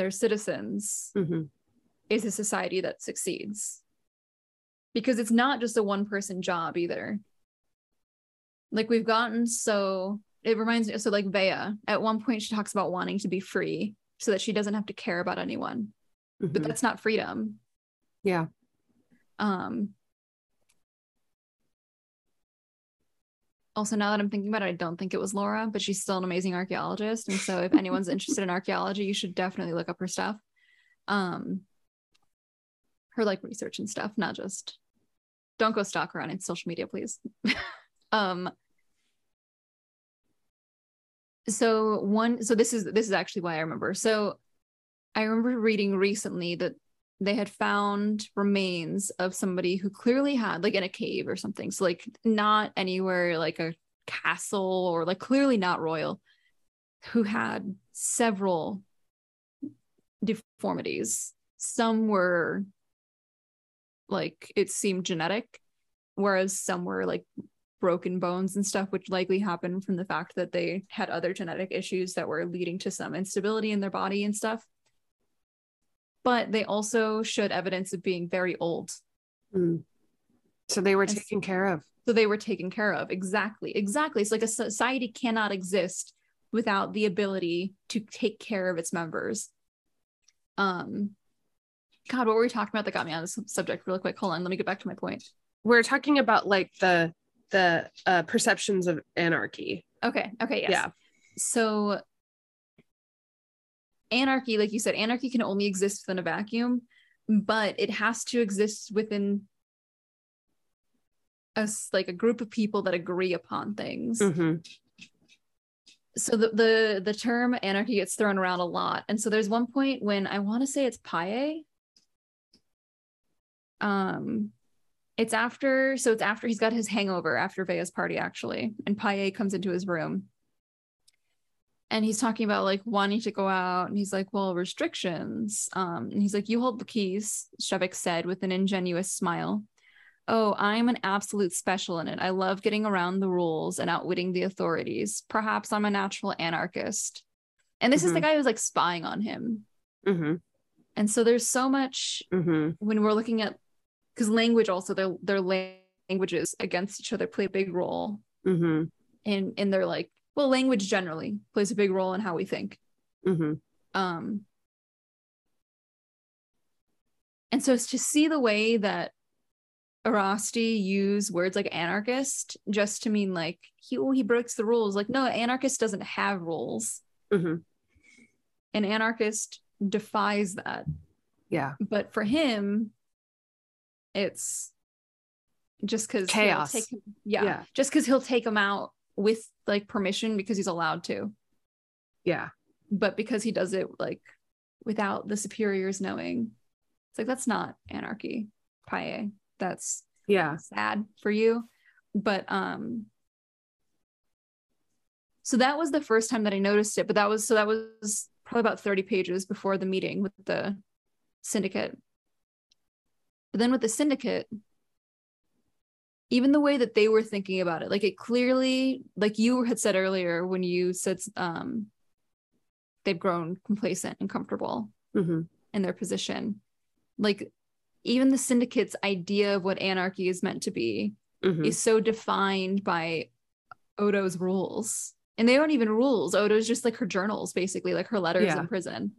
citizens is a society that succeeds, because it's not just a one-person job either. Like we've gotten so, it reminds me, so like Vea, at one point she talks about wanting to be free so that she doesn't have to care about anyone, but that's not freedom. Yeah. Also, now that I'm thinking about it, I don't think it was Laura, but she's still an amazing archaeologist. And so if anyone's interested in archaeology, you should definitely look up her stuff. Her like research and stuff, not just, don't go stalk her on social media, please. So this is actually why I remember. So I remember reading recently that they had found remains of somebody who clearly had, like in a cave or something. So like not anywhere like a castle, or like clearly not royal, who had several deformities. Some were like, it seemed genetic, whereas some were like broken bones and stuff, which likely happened from the fact that they had other genetic issues that were leading to some instability in their body and stuff. But they also showed evidence of being very old. So they were taken care of. So they were taken care of. Exactly. It's like a society cannot exist without the ability to take care of its members. God, what were we talking about that got me on this subject really quick? Hold on, let me get back to my point. We're talking about like the perceptions of anarchy. Okay, yes. Yeah. So anarchy, like you said, anarchy can only exist within a vacuum, but it has to exist within like a group of people that agree upon things. So the term anarchy gets thrown around a lot. And so there's one point when I want to say it's Paye. It's after he's got his hangover after Vea's party, actually. And Paye comes into his room. And he's talking about like wanting to go out. And he's like, well, restrictions. And he's like, you hold the keys, Shevik said with an ingenuous smile. Oh, I'm an absolute special in it. I love getting around the rules and outwitting the authorities. Perhaps I'm a natural anarchist. And this is the guy who's like spying on him. And so there's so much when we're looking at, because language also, their languages against each other play a big role in their like, well, language generally plays a big role in how we think. And so it's to see the way that Arasti use words like anarchist just to mean like he breaks the rules. Like, no, anarchist doesn't have rules. An anarchist defies that. Yeah. But for him, it's just because chaos. Just because he'll take him out with like permission because he's allowed to. Yeah. But because he does it like without the superiors knowing, it's like, that's not anarchy, Paye. That's sad for you. But so that was the first time that I noticed it, but that was probably about 30 pages before the meeting with the syndicate. But then with the syndicate, even the way that they were thinking about it, like it clearly, like you had said earlier when you said they've grown complacent and comfortable in their position, like even the syndicate's idea of what anarchy is meant to be is so defined by Odo's rules. And they aren't even rules. Odo's just like her journals, basically, like her letters in prison,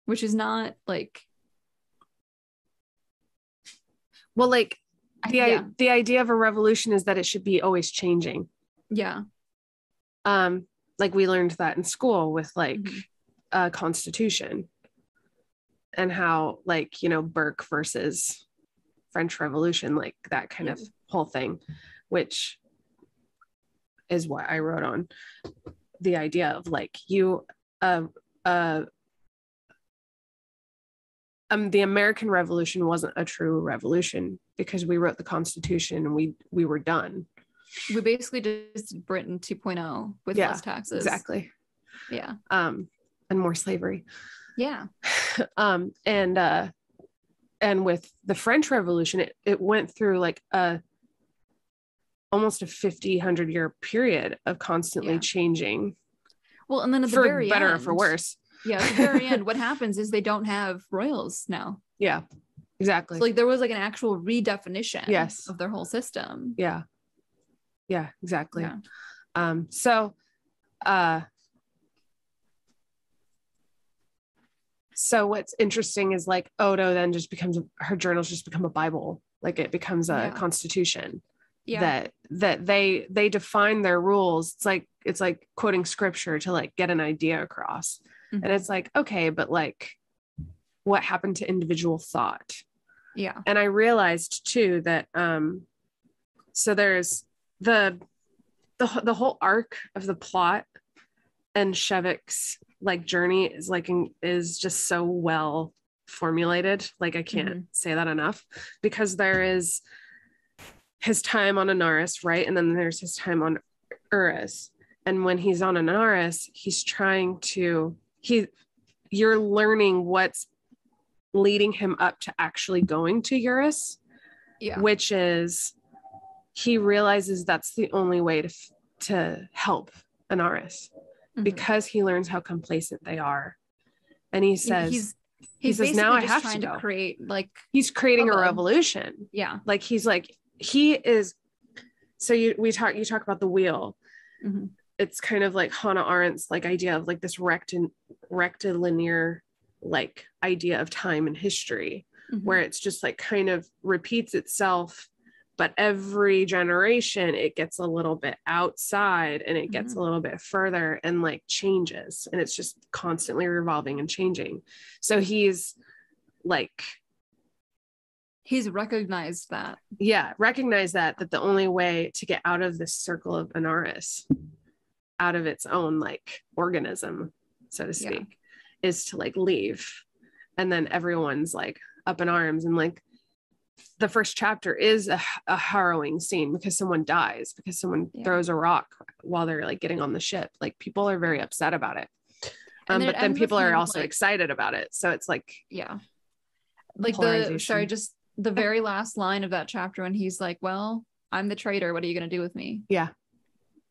which is not like. Well, like the idea of a revolution is that it should be always changing. Yeah. Like we learned that in school with like a constitution. And how, like, you know, Burke versus French Revolution, like that kind of whole thing, which is what I wrote on the idea of like the American Revolution wasn't a true revolution because we wrote the Constitution and we were done. We basically just Britain 2.0 with less taxes. Exactly. Yeah. And more slavery. Yeah. And with the French Revolution, it went through like almost a 100 year period of constantly changing. Well, and then at the for very better end, or for worse. Yeah, at the very end, what happens is they don't have royals now. Yeah, exactly. So like there was like an actual redefinition of their whole system. Yeah. Yeah, exactly. Yeah. So what's interesting is like Odo then her journals just become a Bible. Like it becomes a constitution that they define their rules. It's like quoting scripture to like get an idea across. And it's like, okay, but like what happened to individual thought? Yeah. And I realized too that, so there's the whole arc of the plot and Shevik's like journey is just so well formulated. Like I can't say that enough, because there is his time on Anarres, right? And then there's his time on Urras. And when he's on Anarres, you're learning what's leading him up to actually going to Urras, which is he realizes that's the only way to help Anarres. Because he learns how complacent they are. And he says, he says, now I have to go. Create like he's creating a revolution. Yeah. Like he is. So you talk about the wheel. It's kind of like Hannah Arendt's like idea of like this rectilinear like idea of time and history, where it's just like kind of repeats itself, but every generation it gets a little bit outside and it gets a little bit further and like changes, and it's just constantly revolving and changing. So he's recognized that. Yeah, recognize that the only way to get out of this circle of Anarres, out of its own like organism, so to speak, is to like leave. And then everyone's like up in arms, and like the first chapter is a harrowing scene because someone dies, because someone throws a rock while they're like getting on the ship. Like people are very upset about it. But then people are also excited about it. So it's like, like just the very last line of that chapter when he's like, well, I'm the traitor. What are you going to do with me? Yeah.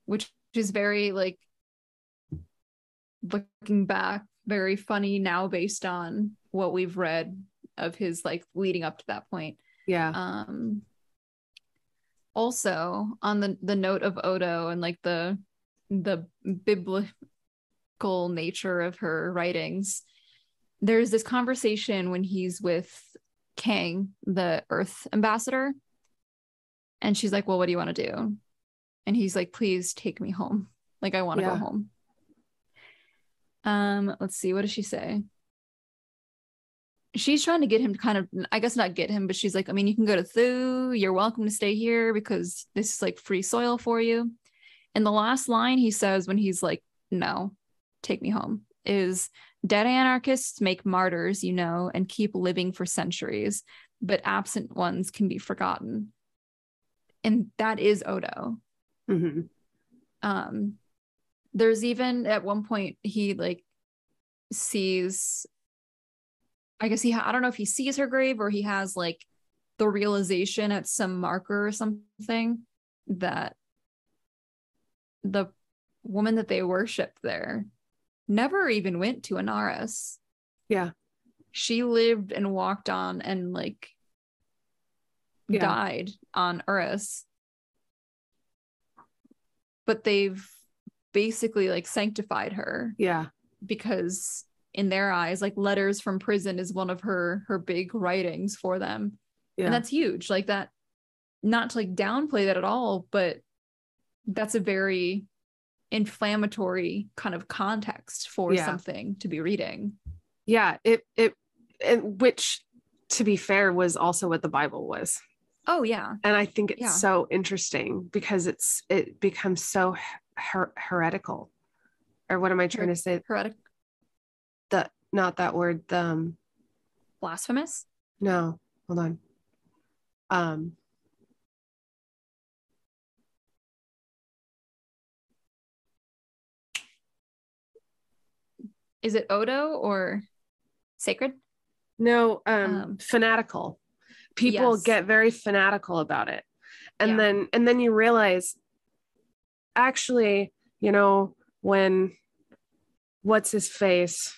Which is very like, looking back, very funny now based on what we've read of his like leading up to that point. Yeah. Also on the note of Odo and like the biblical nature of her writings, there's this conversation when he's with Kang, the Earth ambassador, and she's like, well, what do you want to do? And he's like, please take me home. Like, I want to go home. Let's see, what does she say? She's trying to get him to kind of, I guess not get him, but she's like, I mean, you can go to Thu, you're welcome to stay here because this is like free soil for you. And the last line he says when he's like, no, take me home, is dead anarchists make martyrs, you know, and keep living for centuries, but absent ones can be forgotten. And that is Odo. There's even at one point he like sees, I guess I don't know if he sees her grave or he has like the realization at some marker or something that the woman that they worshipped there never even went to Anarres. Yeah. She lived and walked on and like died on Urras. But they've basically like sanctified her. Yeah. Because in their eyes, like Letters from Prison is one of her big writings for them. Yeah. And that's huge. Like that, not to like downplay that at all, but that's a very inflammatory kind of context for something to be reading. Yeah. It which, to be fair, was also what the Bible was. Oh yeah. And I think it's so interesting because it becomes so heretical. Or what am I trying to say? Heretic. Not that word. Blasphemous? No, hold on. Is it Odo or sacred? No, fanatical. People get very fanatical about it. And then you realize, actually, you know, when what's his face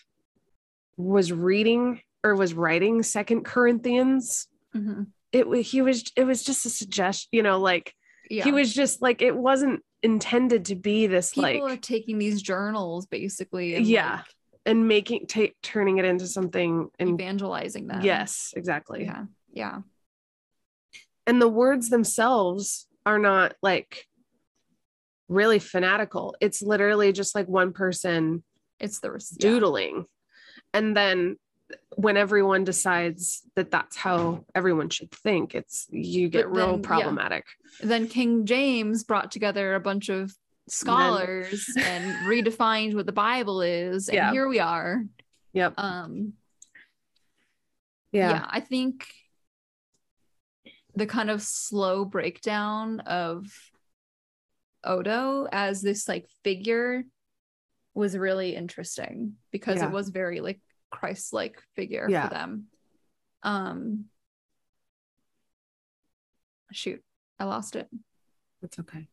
was writing 2 Corinthians, it was just a suggestion, you know, like he was just like, it wasn't intended to be this. People are taking these journals basically and and turning it into something and evangelizing them. Yes, exactly. Yeah. And the words themselves are not like really fanatical. It's literally just like one person doodling. And then when everyone decides that that's how everyone should think, you get real problematic. Then King James brought together a bunch of scholars and redefined what the Bible is, and here we are. Yep. I think the kind of slow breakdown of Odo as this like figure was really interesting because it was very like Christ-like figure for them. Shoot, I lost it. It's okay.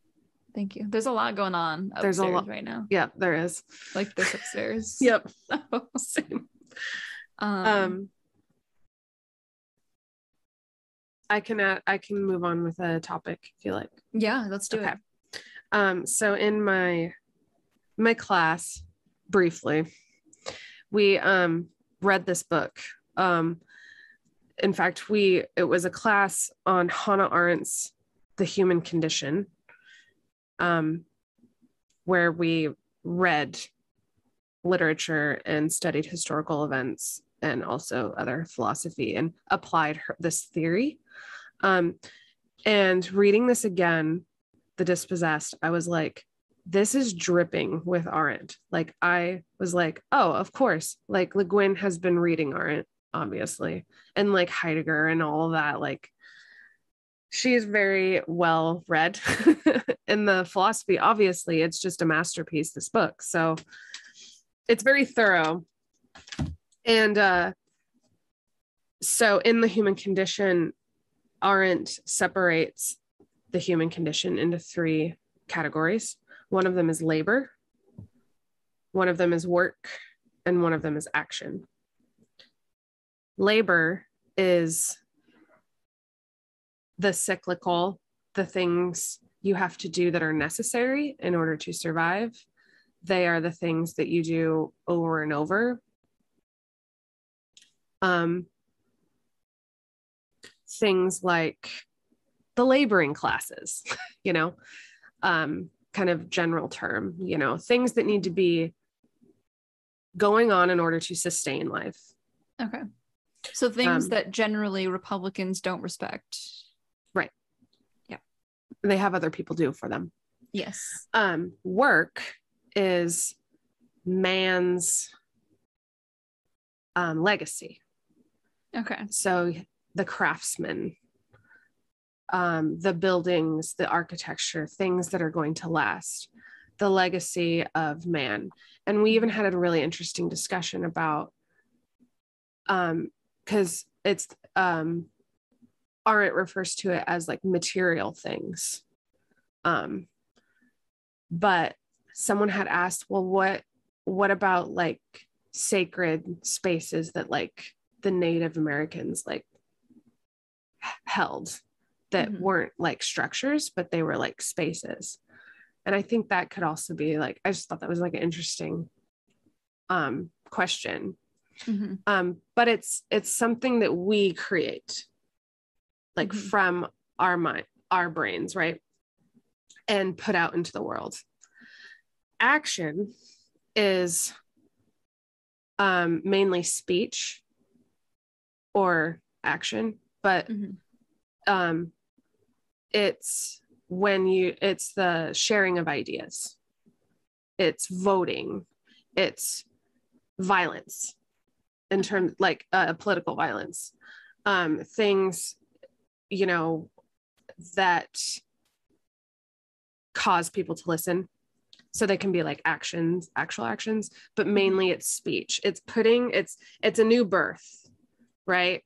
Thank you. There's a lot going on upstairs right now. Yeah, there is. Like this upstairs. Yep. Same. I can move on with a topic if you like. Yeah, let's do it. So in my class, briefly, we read this book. In fact, it was a class on Hannah Arendt's the human condition, where we read literature and studied historical events and also other philosophy and applied this theory. And reading this again, The Dispossessed, I was like, this is dripping with Arendt. Like, I was like, oh, of course, like Le Guin has been reading Arendt, obviously, and like Heidegger and all of that. Like, she is very well read in the philosophy. Obviously, it's just a masterpiece, this book. So it's very thorough. And so in The Human Condition, Arendt separates the human condition into 3 categories. One of them is labor, one of them is work, and one of them is action. Labor is the cyclical, the things you have to do that are necessary in order to survive. They are the things that you do over and over. Things like the laboring classes, you know, kind of general term, you know, things that need to be going on in order to sustain life. Okay. So things that generally Republicans don't respect. Right. Yeah. They have other people do for them. Yes. Work is man's legacy. Okay. So the craftsman, the buildings, the architecture, things that are going to last, the legacy of man. And we even had a really interesting discussion about, because it's, Arendt refers to it as like material things. But someone had asked, well, what about like sacred spaces that like the Native Americans like held that weren't like structures, but they were like spaces. And I think that could also be like, I just thought that was like an interesting question. But it's something that we create like from our mind, our brains, right? And put out into the world. Action is mainly speech or action, but it's the sharing of ideas, it's voting, it's violence in terms like political violence, things, you know, that cause people to listen. So they can be like actual actions, but mainly it's speech. It's a new birth, right?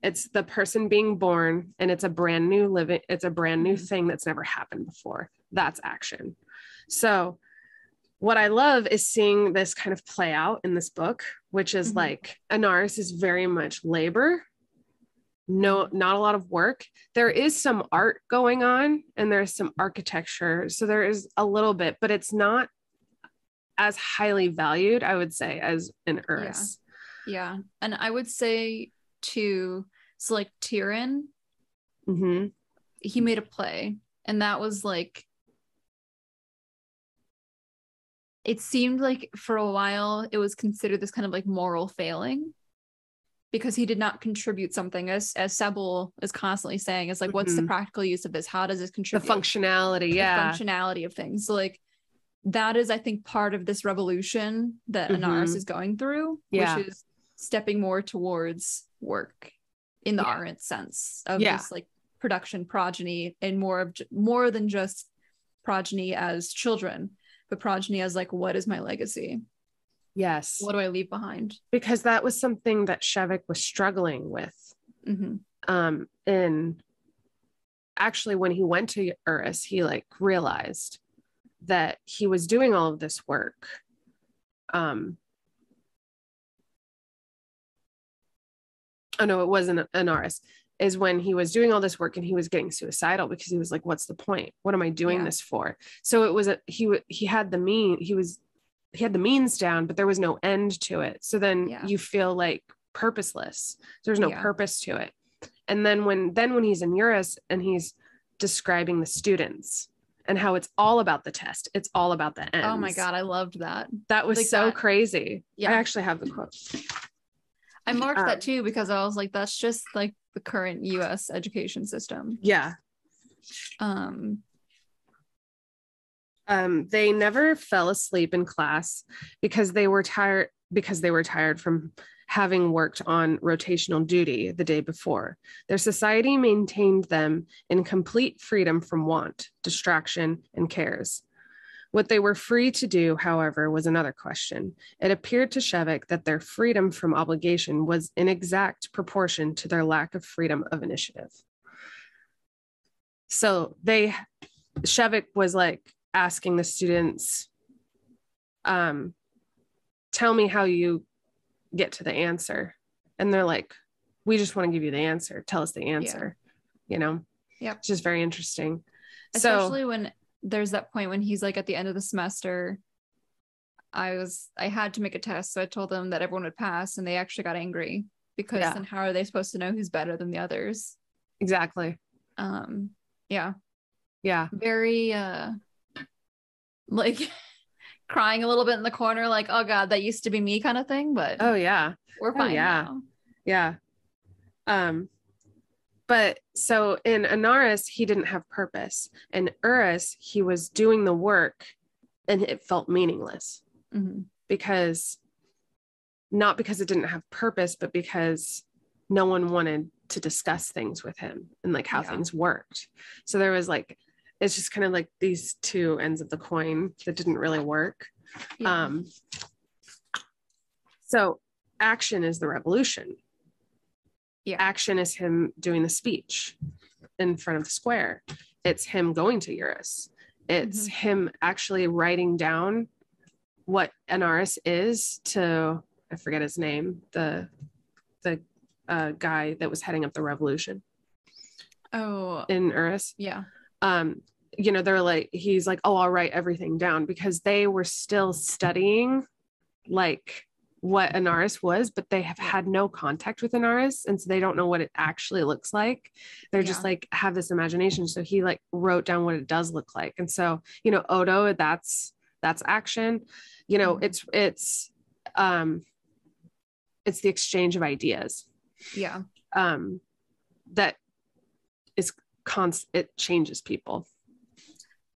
It's the person being born and it's a brand new thing that's never happened before. That's action. So what I love is seeing this kind of play out in this book, which is like Anarres is very much labor. No, not a lot of work. There is some art going on and there's some architecture. So there is a little bit, but it's not as highly valued, I would say, as in Urras. Yeah. And I would say too, so like Tyrion, he made a play, and that was like, it seemed like for a while it was considered this kind of like moral failing because he did not contribute something, as Sebel is constantly saying, is like, what's the practical use of this? How does this contribute? The functionality, the functionality of things. So like that is, I think, part of this revolution that Anarres is going through, which is stepping more towards work in the Arendt sense of this like production progeny, and more than just progeny as children, but progeny as like, what is my legacy? Yes. What do I leave behind? Because that was something that Shevik was struggling with. And actually when he went to Urras, he like realized that he was doing all of this work. Oh no, it wasn't Anarres. Is when he was doing all this work and he was getting suicidal because he was like, what's the point? What am I doing this for? So it was he had the means down, but there was no end to it. So then you feel like purposeless. There's no purpose to it. And then when he's in Urras and he's describing the students and how it's all about the test. It's all about the ends. Oh my God, I loved that. That was like so that, crazy. Yeah. I actually have the quote. I marked that too because I was like, that's just like the current US education system. Yeah. They never fell asleep in class because they were tired from having worked on rotational duty the day before. Their society maintained them in complete freedom from want, distraction, and cares. What they were free to do, however, was another question. It appeared to Shevik that their freedom from obligation was in exact proportion to their lack of freedom of initiative. So Shevik was like asking the students, tell me how you get to the answer. And they're like, we just want to give you the answer. Tell us the answer, you know? Yeah. It's just very interesting. Especially when there's that point when he's like at the end of the semester, I had to make a test. So I told them that everyone would pass and they actually got angry because then how are they supposed to know who's better than the others? Exactly. Yeah. Yeah. Very, like crying a little bit in the corner, like, oh God, that used to be me kind of thing. But oh yeah, we're fine now. Yeah. But so in Anarres, he didn't have purpose. In Urras, he was doing the work and it felt meaningless because not because it didn't have purpose, but because no one wanted to discuss things with him and like how things worked. So there was like, it's just kind of like these two ends of the coin that didn't really work. Yeah. So action is the revolution. Yeah. Action is him doing the speech in front of the square. It's him going to Urras. It's him actually writing down what Anarres is to, I forget his name, the guy that was heading up the revolution. Oh, in Urras. Yeah. You know, they're like, he's like, oh, I'll write everything down because they were still studying like what Anarres was, but they have had no contact with Anarres. And so they don't know what it actually looks like. They're just like, have this imagination. So he like wrote down what it does look like. And so, you know, Odo, that's action, you know, it's the exchange of ideas. Yeah. That is it changes people.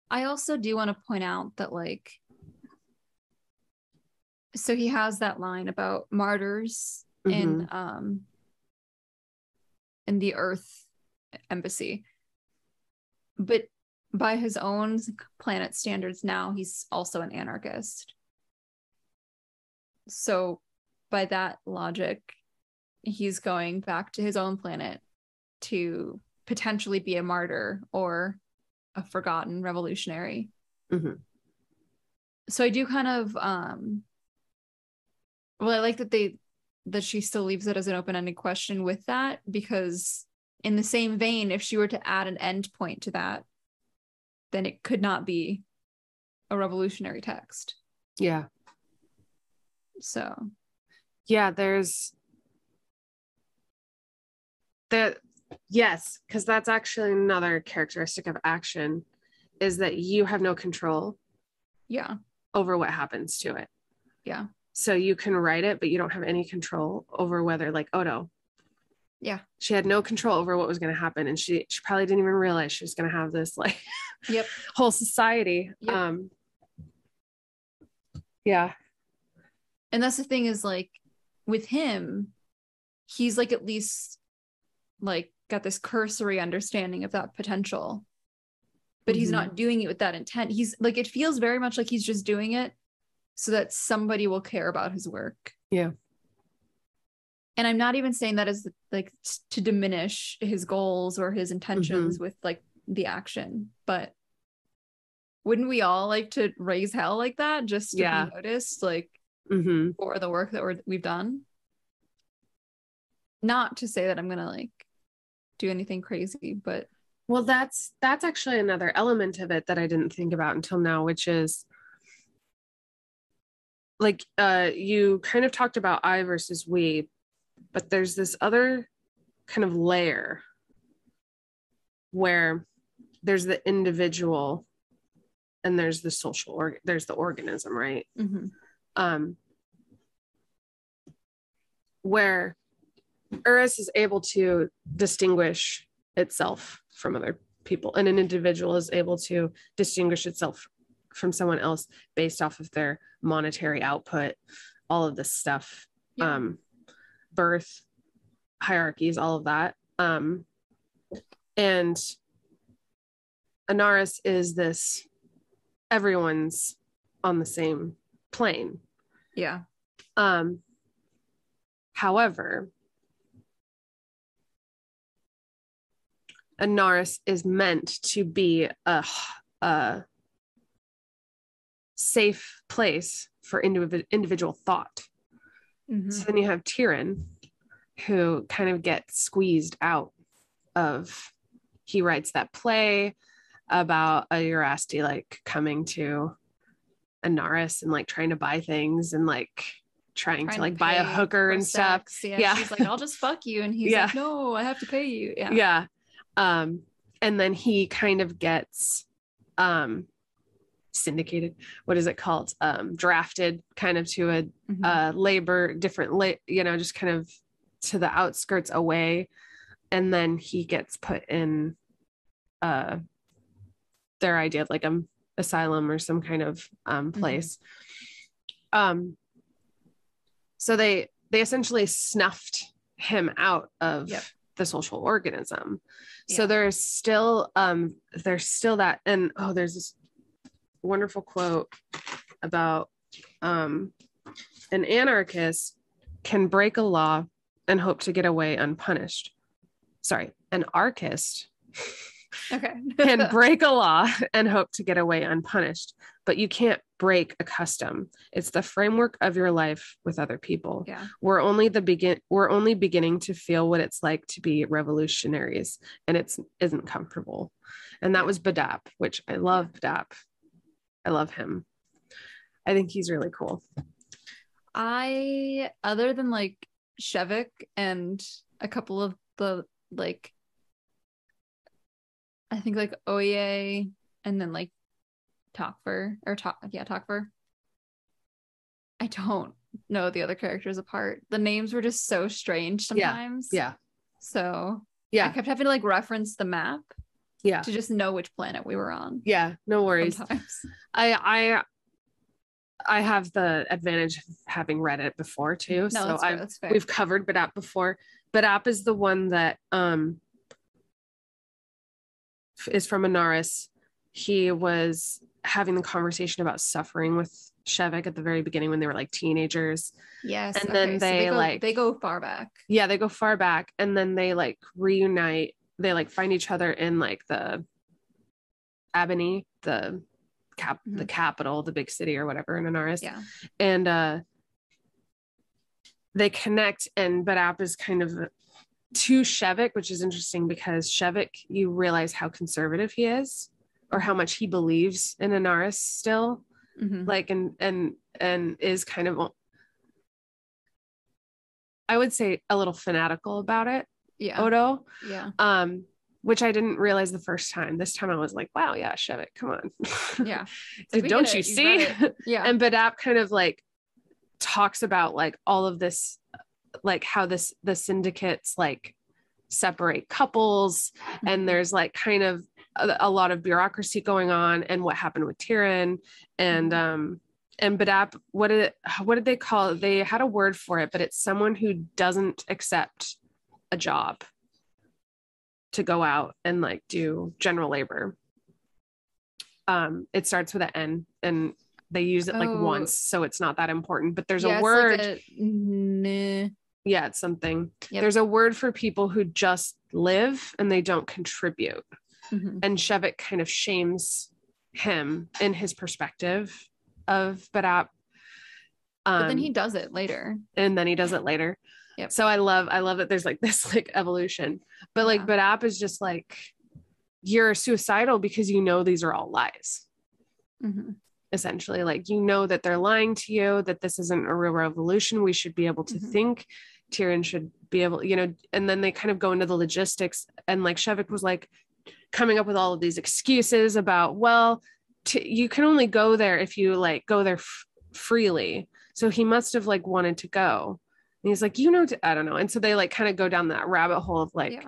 I also do want to point out that like, so he has that line about martyrs in the Earth embassy, but by his own planet standards now, he's also an anarchist. So by that logic, he's going back to his own planet to potentially be a martyr or a forgotten revolutionary. So I do kind of well, I like that she still leaves it as an open-ended question with that, because in the same vein, if she were to add an end point to that, then it could not be a revolutionary text. Yeah. So yeah, there's that. Yes, because that's actually another characteristic of action, is that you have no control over what happens to it. Yeah. So you can write it, but you don't have any control over whether, like Odo. Yeah. She had no control over what was going to happen. And she probably didn't even realize she was going to have this like whole society. Yep. Yeah. And that's the thing is like with him, he's like at least like got this cursory understanding of that potential, but he's not doing it with that intent. He's like, it feels very much like he's just doing it so that somebody will care about his work. Yeah. And I'm not even saying that as like to diminish his goals or his intentions with like the action, but wouldn't we all like to raise hell like that just to be noticed, like for the work that we've done? Not to say that I'm gonna like do anything crazy, but well, that's actually another element of it that I didn't think about until now, which is like you kind of talked about I versus we, but there's this other kind of layer where there's the individual and there's the there's the organism, right? Where Urras is able to distinguish itself from other people, and an individual is able to distinguish itself from someone else based off of their monetary output, all of this stuff, birth hierarchies, all of that. And Anarres is this, everyone's on the same plane. Yeah. However, Anarres is meant to be a safe place for individual thought. So then you have Tyrion, who kind of gets squeezed out of, he writes that play about a Urasti like coming to Anarres and like trying to buy things and like trying to like buy a hooker and stuff. Yeah. She's like, I'll just fuck you. And he's like, no, I have to pay you. Yeah. And then he kind of gets syndicated. What is it called? Drafted kind of to a labor, just kind of to the outskirts away. And then he gets put in their idea of like asylum or some kind of place. So they essentially snuffed him out of the social organism. So there's still that, and there's this wonderful quote about an anarchist can break a law and hope to get away unpunished. Sorry, an archist can break a law and hope to get away unpunished, but you can't break a custom. It's the framework of your life with other people. Yeah. We're only beginning to feel what it's like to be revolutionaries, and it isn't comfortable. And that was Badap, which I love. Badap, I love him. I think he's really cool. Other than like Shevik and a couple of the like, I think like Oye and then like Tokfur. I don't know the other characters apart. The names were just so strange sometimes. Yeah. So I kept having to like reference the map. Yeah. To just know which planet we were on. Yeah, no worries. Sometimes. I have the advantage of having read it before too. No, so that's fair. We've covered Badap before. Badap is the one that is from Anarres. He was having the conversation about suffering with Shevik at the very beginning when they were like teenagers. Yes. And then they go far back. Yeah, they go far back, and then they like reunite. They like find each other in like the Abney, the capital, the big city or whatever in Anarres. Yeah. And they connect, and Badap is kind of to Shevik, which is interesting because Shevik, you realize how conservative he is or how much he believes in Anarres still. Like and is kind of, I would say, a little fanatical about it. Yeah. Odo. Yeah. Which I didn't realize the first time. This time I was like, wow, yeah, Shevik, come on. Yeah. Dude, don't you see? Yeah. And Badap kind of like talks about like all of this, like how the syndicates like separate couples, and there's like kind of a lot of bureaucracy going on, and what happened with Tyrion and Badap, what did they call it? They had a word for it, but it's someone who doesn't accept a job to go out and like do general labor. It starts with an N, and they use it like once, so it's not that important, but there's a word. It's something. Yep. There's a word for people who just live and they don't contribute. And Shevik kind of shames him in his perspective of Badap. But then he does it later. Yep. So I love that there's like this like evolution, but like Badap is just like, you're suicidal because you know these are all lies. Essentially, like, you know that they're lying to you, that this isn't a real revolution. We should be able to think. Tyrion should be able, and then they kind of go into the logistics, and like Shevik was like, coming up with all of these excuses about, well, you can only go there if you like go there freely. So he must have like wanted to go. And he's like, I don't know. And so they like kind of go down that rabbit hole of like,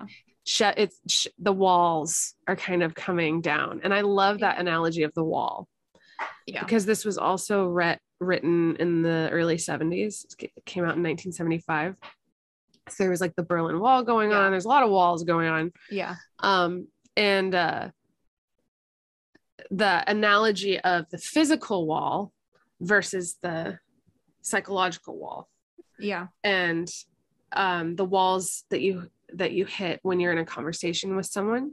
the walls are kind of coming down. And I love that analogy of the wall. Yeah. Because this was also written in the early 70s. It came out in 1975. So there was like the Berlin Wall going on. There's a lot of walls going on. Yeah. And the analogy of the physical wall versus the psychological wall. Yeah. And the walls that you hit when you're in a conversation with someone,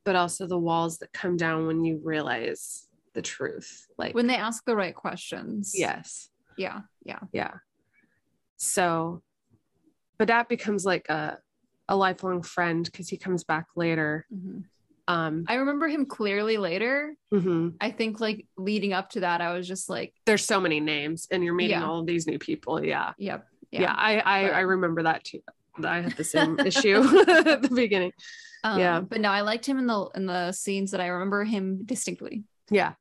but also the walls that come down when you realize the truth, like when they ask the right questions. Yes. Yeah. So but that becomes like a lifelong friend because he comes back later. I remember him clearly later. I think like leading up to that, I was just like, there's so many names and you're meeting all of these new people. I remember that too. I had the same issue at the beginning. But no, I liked him in the scenes that I remember him distinctly. So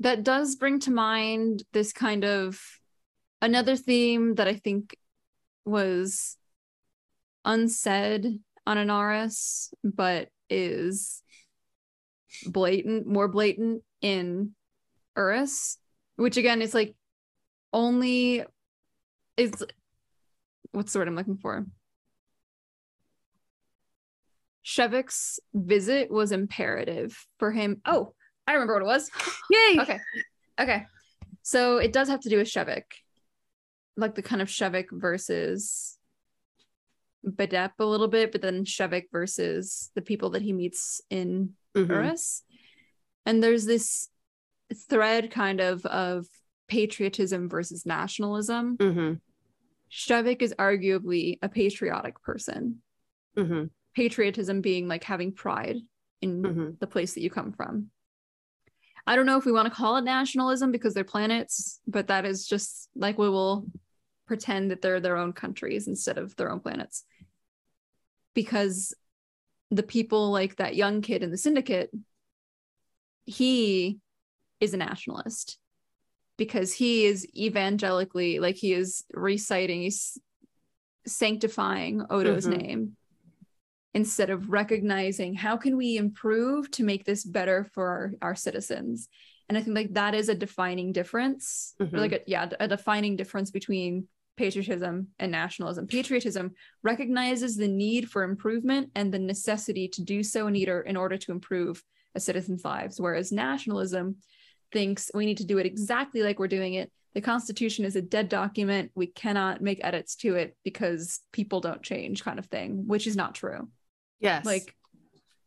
that does bring to mind this kind of another theme that I think was unsaid on Anarres, but is more blatant in Urras, which again is like what's the word I'm looking for? Shevik's visit was imperative for him. Oh, I remember what it was. Yay! Okay. So it does have to do with Shevik. Like the kind of Shevik versus Bedep a little bit, but then Shevik versus the people that he meets in Urras. And there's this thread kind of patriotism versus nationalism. Shevik is arguably a patriotic person. Patriotism being like having pride in the place that you come from. I don't know if we want to call it nationalism because they're planets, but that is just like we will pretend that they're their own countries instead of their own planets. Because the people like that young kid in the syndicate, he is a nationalist because he is evangelically, like he is reciting, he's sanctifying Odo's name instead of recognizing how can we improve to make this better for our citizens. And I think like that is a defining difference, a defining difference between patriotism and nationalism. Patriotism recognizes the need for improvement and the necessity to do so in order to improve a citizen's lives, whereas nationalism thinks we need to do it exactly like we're doing it. The Constitution is a dead document. We cannot make edits to it because people don't change, kind of thing, which is not true. Yes.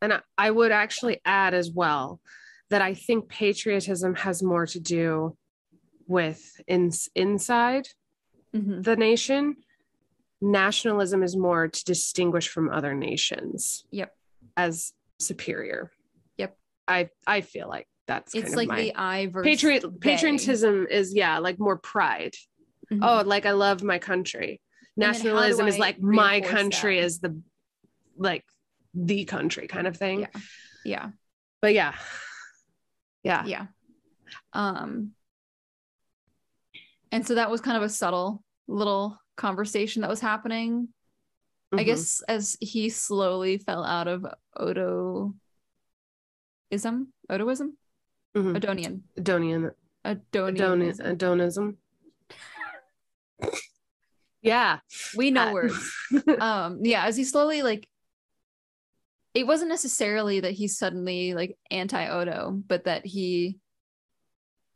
And I would actually add as well that I think patriotism has more to do with inside the nation. Nationalism is more to distinguish from other nations. As superior. I feel like that's it's kind like of the I versus patriotism is like more pride. Like I love my country. Nationalism is like my country is the country kind of thing. But yeah. And so that was kind of a subtle little conversation that was happening. I guess as he slowly fell out of Odoism. Adonism. Yeah. We know words. As he slowly it wasn't necessarily that he's suddenly like anti-Odo, but that he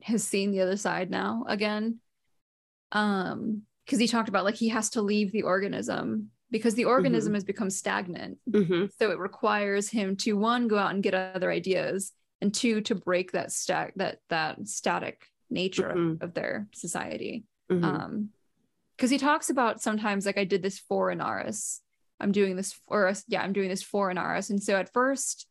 has seen the other side now again. Because he talked about like he has to leave the organism because the organism has become stagnant. So it requires him to, one, go out and get other ideas, and two, to break that static nature of their society. Because he talks about sometimes like I did this for Anarres. I'm doing this for Anarres. And so at first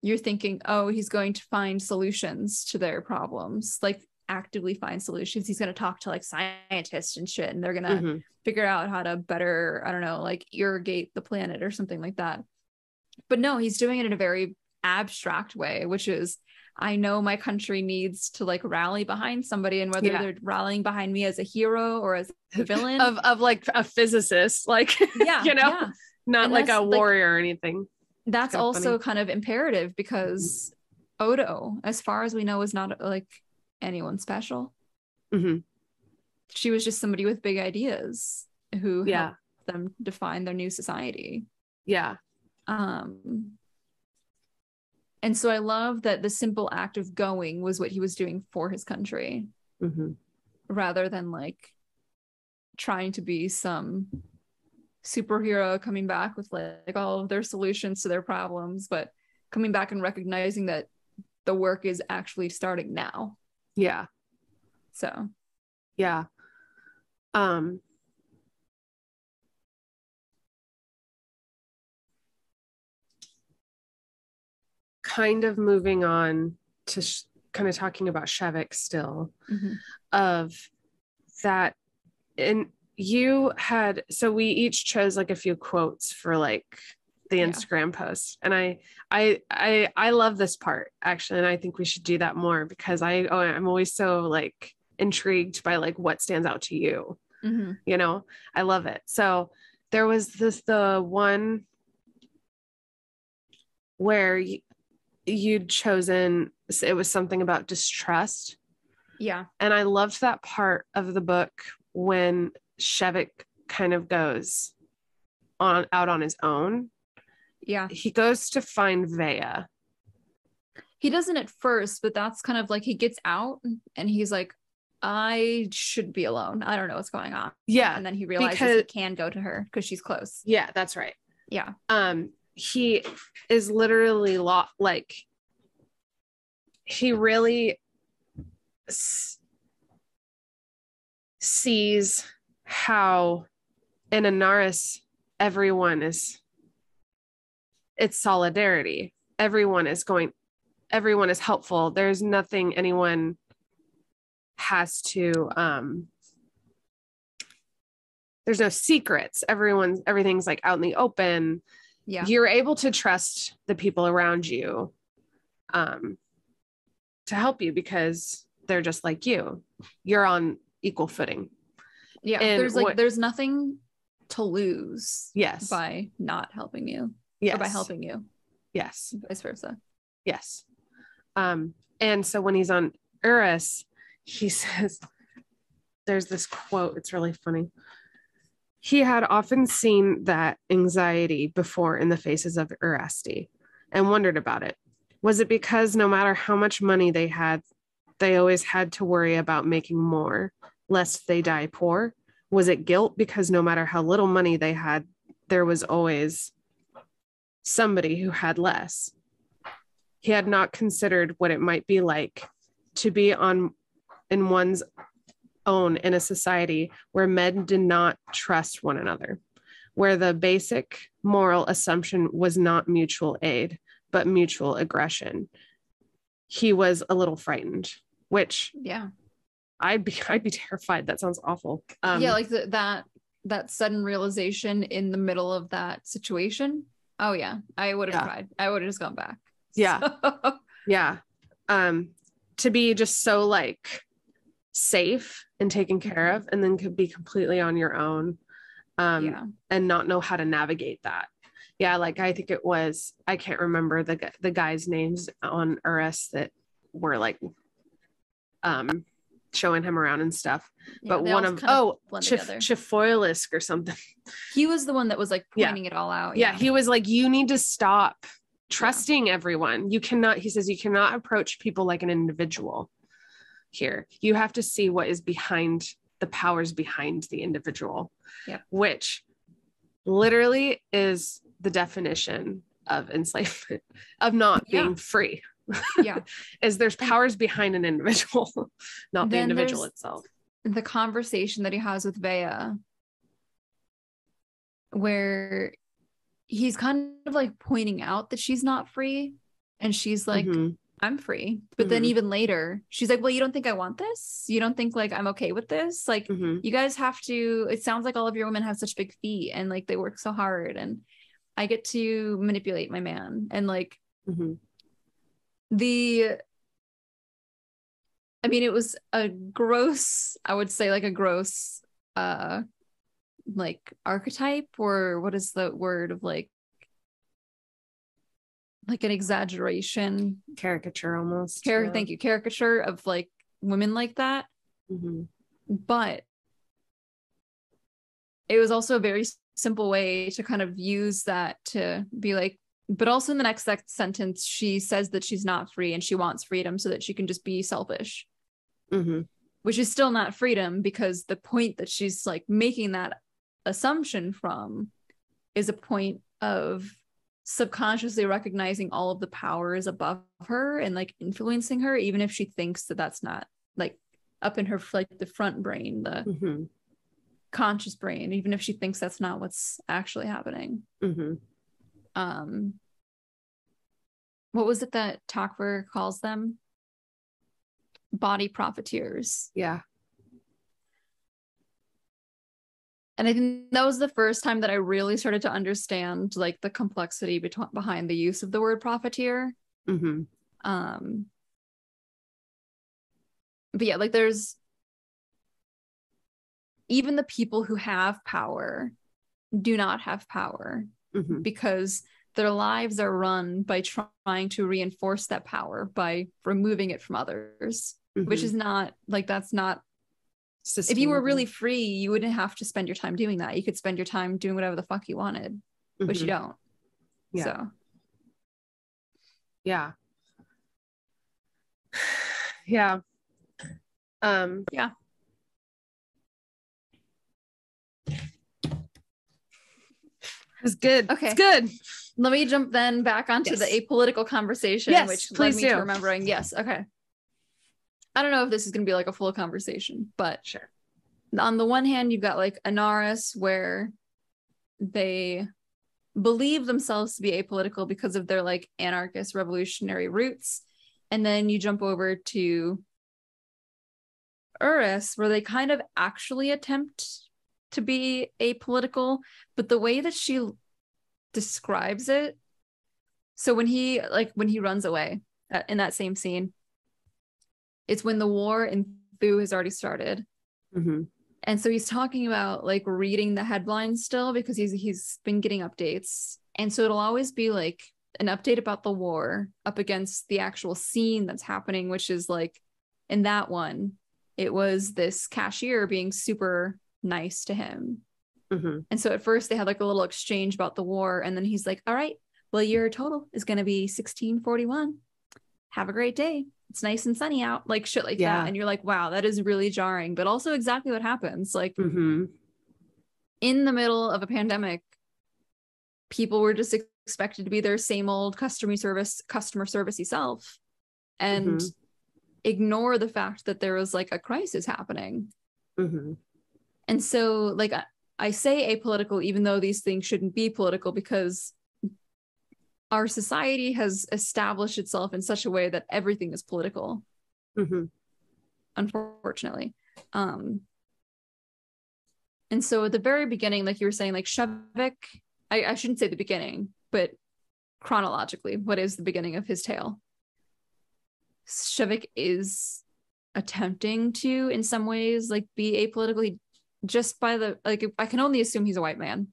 you're thinking, oh, he's going to find solutions to their problems. Like actively find solutions. He's going to talk to like scientists and shit, and they're going to figure out how to better, I don't know, like irrigate the planet or something like that. But no, he's doing it in a very abstract way, which is, I know my country needs to like rally behind somebody, and whether they're rallying behind me as a hero or as a villain of like a physicist, like, not like a warrior or anything. That's also kind of imperative, because Odo, as far as we know, is not like anyone special. She was just somebody with big ideas who helped them define their new society. And so I love that the simple act of going was what he was doing for his country, rather than like trying to be some superhero coming back with like all of their solutions to their problems, but coming back and recognizing that the work is actually starting now. So kind of moving on to kind of talking about Shevik still, of that. And you had, so we each chose like a few quotes for like the Instagram post, and I love this part actually, and I think we should do that more, because I'm always so like intrigued by like what stands out to you. You know, I love it. So there was the one where you'd chosen, it was something about distrust. And I loved that part of the book when Shevik kind of goes out on his own. He goes to find Vea. He doesn't at first, but that's kind of like, he gets out and he's like, I should be alone. I don't know what's going on. And then he realizes he can go to her because she's close. That's right. He is literally like, he really sees how in Anarres it's solidarity. Everyone is helpful. There's nothing anyone has to, there's no secrets. Everything's like out in the open. You're able to trust the people around you to help you, because they're just like you. You're on equal footing. There's nothing to lose by not helping you, or by helping you. Vice versa. And so when he's on Urras, he says, there's this quote, it's really funny. He had often seen that anxiety before in the faces of Urasti and wondered about it. Was it because no matter how much money they had, they always had to worry about making more, lest they die poor? Was it guilt because no matter how little money they had, there was always somebody who had less? He had not considered what it might be like to be in one's own in a society where men did not trust one another, where the basic moral assumption was not mutual aid, but mutual aggression. He was a little frightened, which I'd be terrified. That sounds awful. Like that sudden realization in the middle of that situation. Oh yeah, I would have cried. I would have just gone back. To be just so like safe and taken care of, and then could be completely on your own, and not know how to navigate that. Like I think it was, I can't remember the guys' names on Urras that were like showing him around and stuff, but one of Chifoilisk or something. He was the one that was like pointing it all out. He was like, you need to stop trusting everyone. He says you cannot approach people like an individual here. You have to see what is behind the powers behind the individual, which literally is the definition of enslavement, of not being free. Is there's powers behind an individual, not the individual itself. The conversation that he has with Vea, where he's kind of like pointing out that she's not free, and she's like, I'm free. But then even later, she's like, well, you don't think I want this? You don't think like I'm okay with this? Like you guys have to, it sounds like all of your women have such big feet and like they work so hard and I get to manipulate my man. And like I mean, it was a gross, I would say like a gross like archetype, or what is the word of like an exaggeration, caricature almost. Thank you, caricature of like women like that. But it was also a very simple way to kind of use that to be like, but also in the next sentence she says that she's not free and she wants freedom so that she can just be selfish, which is still not freedom, because the point that she's like making that assumption from is a point of subconsciously recognizing all of the powers above her and like influencing her, even if she thinks that that's not like up in her like the front brain, the conscious brain, even if she thinks that's not what's actually happening. What was it that Takver calls them? Body profiteers. Yeah. And I think that was the first time that I really started to understand like the complexity behind the use of the word profiteer. But yeah, like there's even the people who have power do not have power because their lives are run by trying to reinforce that power by removing it from others, which is not like, that's not, if you were really free, you wouldn't have to spend your time doing that. You could spend your time doing whatever the fuck you wanted, which you don't. Yeah. So. Yeah. Yeah. Yeah. It's good. Okay. It's good. Let me jump then back onto the apolitical conversation, which led me to remembering. Yes. Okay. I don't know if this is going to be like a full conversation, but sure. On the one hand, you've got like Anarres, where they believe themselves to be apolitical because of their like anarchist revolutionary roots. And then you jump over to Urras, where they kind of actually attempt to be apolitical, but the way that she describes it. So when he runs away in that same scene, it's when the war in Thu has already started. And so he's talking about like reading the headlines still because he's been getting updates. And so it'll always be like an update about the war up against the actual scene that's happening, which is like in that one, it was this cashier being super nice to him. And so at first they had like a little exchange about the war. And then he's like, all right, well, your total is going to be 1641. Have a great day. It's nice and sunny out, like shit like that. And you're like, wow, that is really jarring, but also exactly what happens. Like in the middle of a pandemic, people were just expected to be their same old customer servicey self and ignore the fact that there was like a crisis happening. And so like I say apolitical, even though these things shouldn't be political, because our society has established itself in such a way that everything is political, unfortunately. And so at the very beginning, like you were saying, like Shevik, I shouldn't say the beginning, but chronologically, what is the beginning of his tale? Shevik is attempting to, in some ways, like be apolitical, just by the, like, I can only assume he's a white man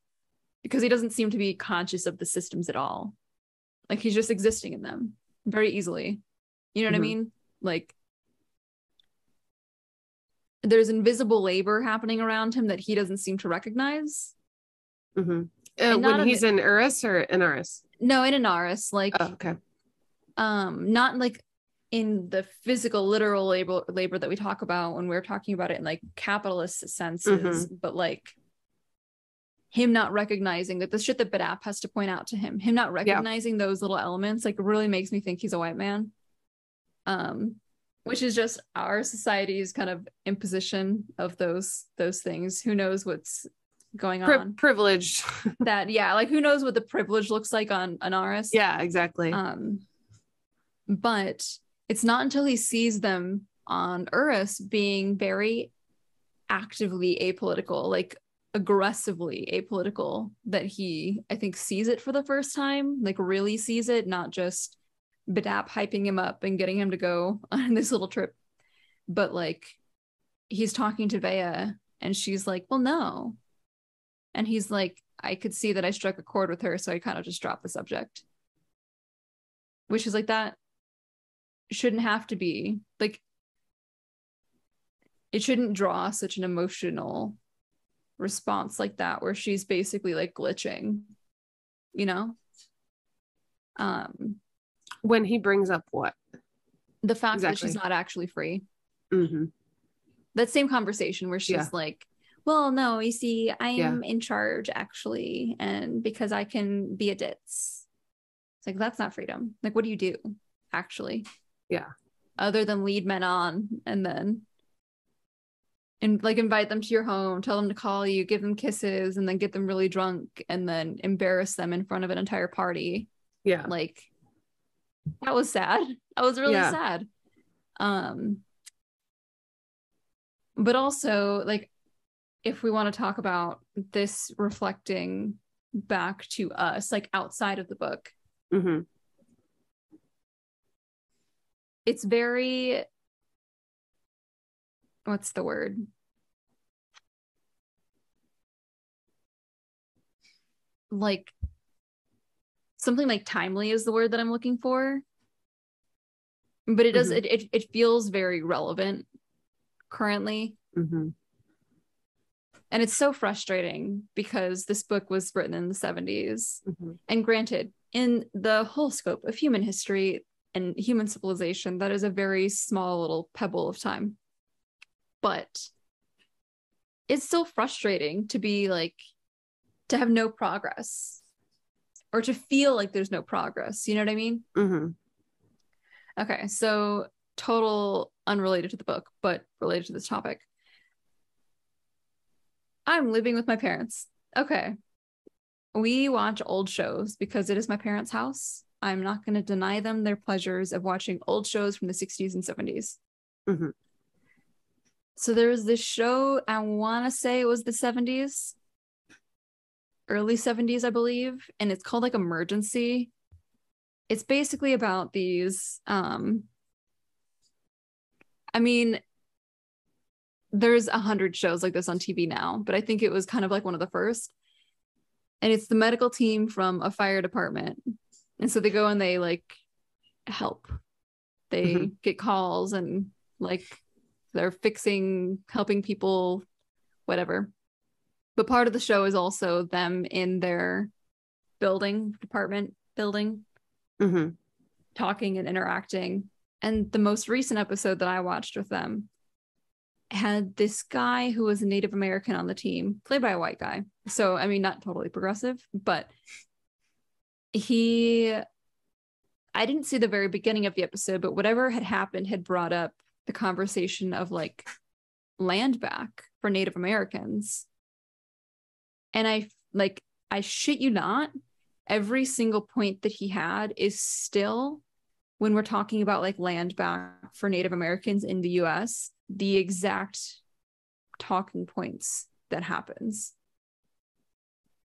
because he doesn't seem to be conscious of the systems at all. Like he's just existing in them very easily. You know what I mean? Like there's invisible labor happening around him that he doesn't seem to recognize. When he's in Urras or Anarres? No, in Anarres. Like, oh, okay. Not like in the physical, literal labor that we talk about when we're talking about it in like capitalist senses, but like him not recognizing that the shit that Badap has to point out to him not recognizing those little elements, like really makes me think he's a white man. Which is just our society's kind of imposition of those things. Who knows what's going on? Privileged. That, yeah, like who knows what the privilege looks like on Anarres? Yeah, exactly. But it's not until he sees them on Urras being very actively apolitical, like aggressively apolitical, that he, I think, sees it for the first time, like really sees it, not just Badap hyping him up and getting him to go on this little trip, but like he's talking to Vea and she's like, well, no. And he's like, I could see that I struck a chord with her, so I kind of just dropped the subject. Which is like, that shouldn't have to be, like, it shouldn't draw such an emotional response like that, where she's basically like glitching, you know? When he brings up what? The fact that she's not actually free. Mm-hmm. That same conversation where she's like, well, no, you see, I'm in charge actually, and because I can be a ditz. It's like, that's not freedom. Like, what do you do actually? Yeah. Other than lead men on and then like invite them to your home, tell them to call you, give them kisses, and then get them really drunk and then embarrass them in front of an entire party. Yeah. Like, that was sad. That was really sad. But also, like, if we want to talk about this reflecting back to us, like outside of the book, it's very, what's the word? Like, something like timely is the word that I'm looking for. But it does, it feels very relevant currently. And it's so frustrating because this book was written in the 70s. And granted, in the whole scope of human history and human civilization, that is a very small little pebble of time. But it's still frustrating to be like, to have no progress or to feel like there's no progress. You know what I mean? Okay, so total unrelated to the book, but related to this topic. I'm living with my parents. Okay. We watch old shows because it is my parents' house. I'm not going to deny them their pleasures of watching old shows from the 60s and 70s. So there was this show, I want to say it was the 70s, early 70s, I believe. And it's called like Emergency. It's basically about these, I mean, there's 100 shows like this on TV now, but I think it was kind of like one of the first. And it's the medical team from a fire department. And so they go and they like help. They get calls and like they're helping people, whatever. But part of the show is also them in their department building, talking and interacting. And the most recent episode that I watched with them had this guy who was a Native American on the team, played by a white guy. So, I mean, not totally progressive, but I didn't see the very beginning of the episode, but whatever had happened had brought up the conversation of like land back for Native Americans. And I shit you not, every single point that he had is still, when we're talking about like land back for Native Americans in the US, the exact talking points that happens.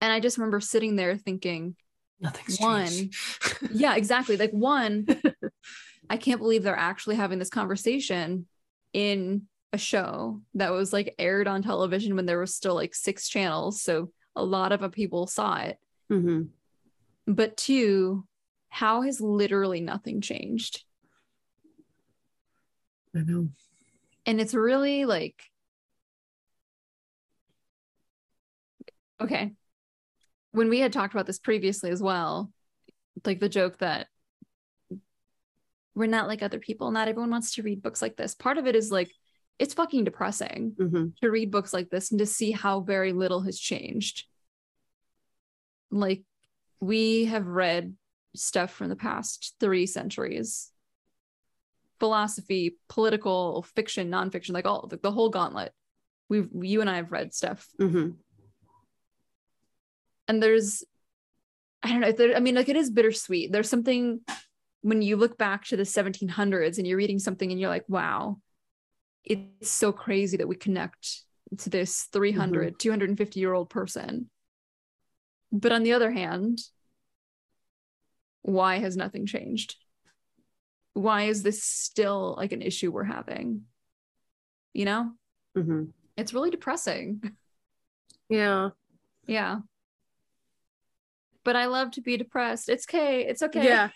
And I just remember sitting there thinking, nothing's changed. Yeah, exactly. Like, one, I can't believe they're actually having this conversation in a show that was like aired on television when there was still like 6 channels. So a lot of people saw it. But 2, how has literally nothing changed? I know. And it's really like, okay, when we had talked about this previously as well, like the joke that we're not like other people, not everyone wants to read books like this. Part of it is like, it's fucking depressing to read books like this and to see how very little has changed. Like, we have read stuff from the past 3 centuries. Philosophy, political, fiction, nonfiction, like all the whole gauntlet. You and I have read stuff. And there's, I don't know, I mean, like, it is bittersweet. There's something when you look back to the 1700s and you're reading something and you're like, wow, it's so crazy that we connect to this 300, 250-year-old person. But on the other hand, why has nothing changed? Why is this still like an issue we're having? You know? It's really depressing. Yeah. Yeah. But I love to be depressed. It's okay. It's okay. Yeah.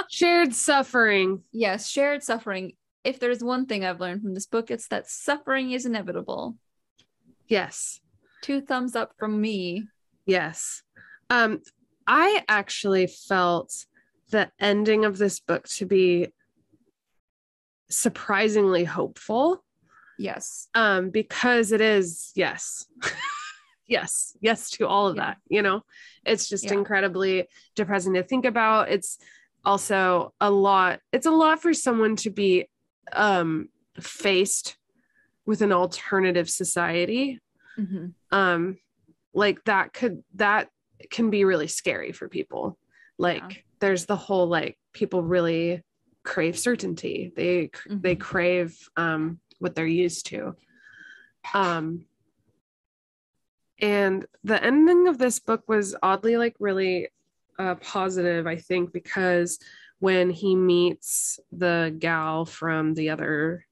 Shared suffering. Yes, shared suffering. If there's one thing I've learned from this book, it's that suffering is inevitable. Yes. 2 thumbs up from me. Yes. I actually felt the ending of this book to be surprisingly hopeful. Yes. Because it is, yes. yes to all of that, you know. It's just incredibly depressing to think about. It's also a lot for someone to be faced with an alternative society. Like that can be really scary for people. Like there's the whole, like, people really crave certainty. They crave what they're used to. And the ending of this book was oddly, like, really positive, I think, because when he meets the gal from the other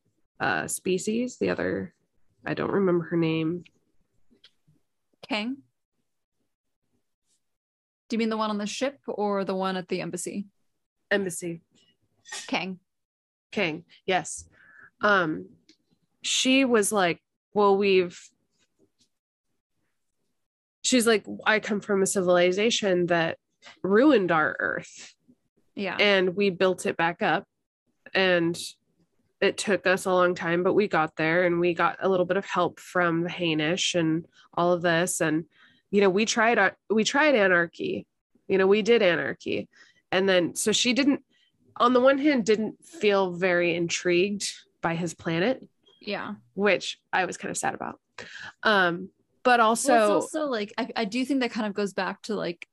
species, I don't remember her name. Kang? Do you mean the one on the ship or the one at the embassy? Embassy. Kang, yes. She was like, well, she's like, I come from a civilization that ruined our Earth. Yeah. And we built it back up. And it took us a long time, but we got there, and we got a little bit of help from the Hainish and all of this. And, you know, we tried anarchy. You know, we did anarchy. And then, so she didn't, on the one hand, didn't feel very intrigued by his planet. Yeah. Which I was kind of sad about. But also, well, it's also like, I do think that kind of goes back to, like,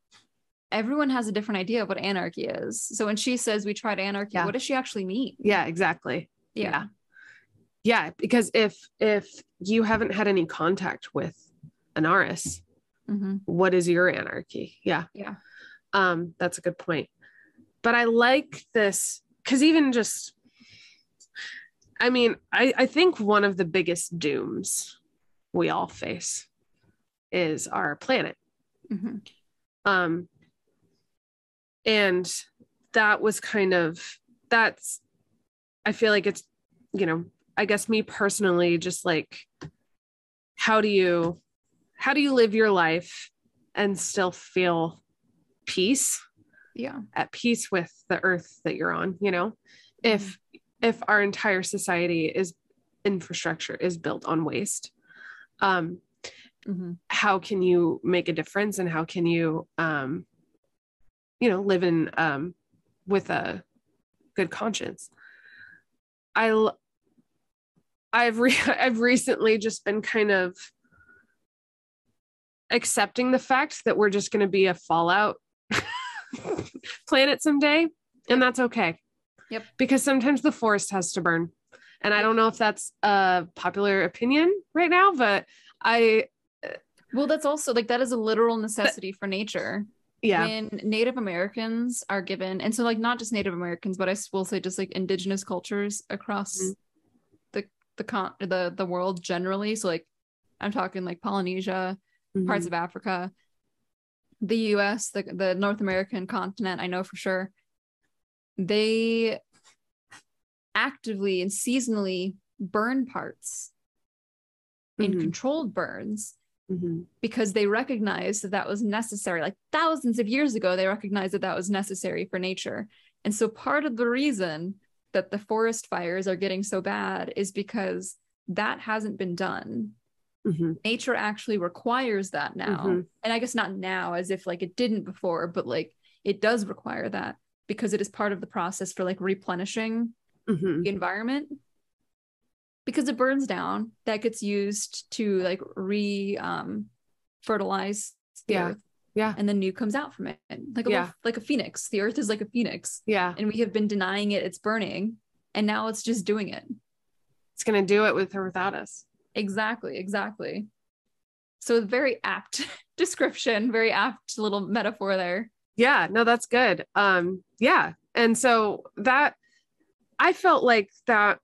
everyone has a different idea of what anarchy is. So when she says we tried anarchy, what does she actually mean? Yeah, exactly. Yeah. Because if you haven't had any contact with Anarres, what is your anarchy? Yeah. That's a good point. But I like this because even just, I mean, I think one of the biggest dooms we all face is our planet. And that was I feel like it's, you know, I guess me personally, just like, how do you live your life and still feel peace? At peace with the earth that you're on, you know? If our entire society infrastructure is built on waste, how can you make a difference, and how can you you know, live in with a good conscience? I've recently just been kind of accepting the fact that we're just going to be a fallout planet someday, and that's okay. Because sometimes the forest has to burn, and I don't know if that's a popular opinion right now, but well, that's also, like, that is a literal necessity for nature. When Native Americans are given, and so, like, not just Native Americans, but I will say just like indigenous cultures across the world generally. So, like, I'm talking like Polynesia, parts of Africa, the US, the North American continent, I know for sure. They actively and seasonally burn parts in controlled burns because they recognized that was necessary. Like, thousands of years ago, they recognized that was necessary for nature. And so part of the reason that the forest fires are getting so bad is because that hasn't been done. Nature actually requires that now. And I guess not now as if, like, it didn't before, but, like, it does require that because it is part of the process for, like, replenishing the environment. Because it burns down, that gets used to, like, fertilize the earth. Yeah. And then new comes out from it. Like like a phoenix. The earth is like a phoenix. Yeah. And we have been denying it. It's burning. And now it's just doing it. It's going to do it with or without us. Exactly. Exactly. So very apt description, very apt little metaphor there. Yeah, no, that's good. Yeah. And so that, I felt like that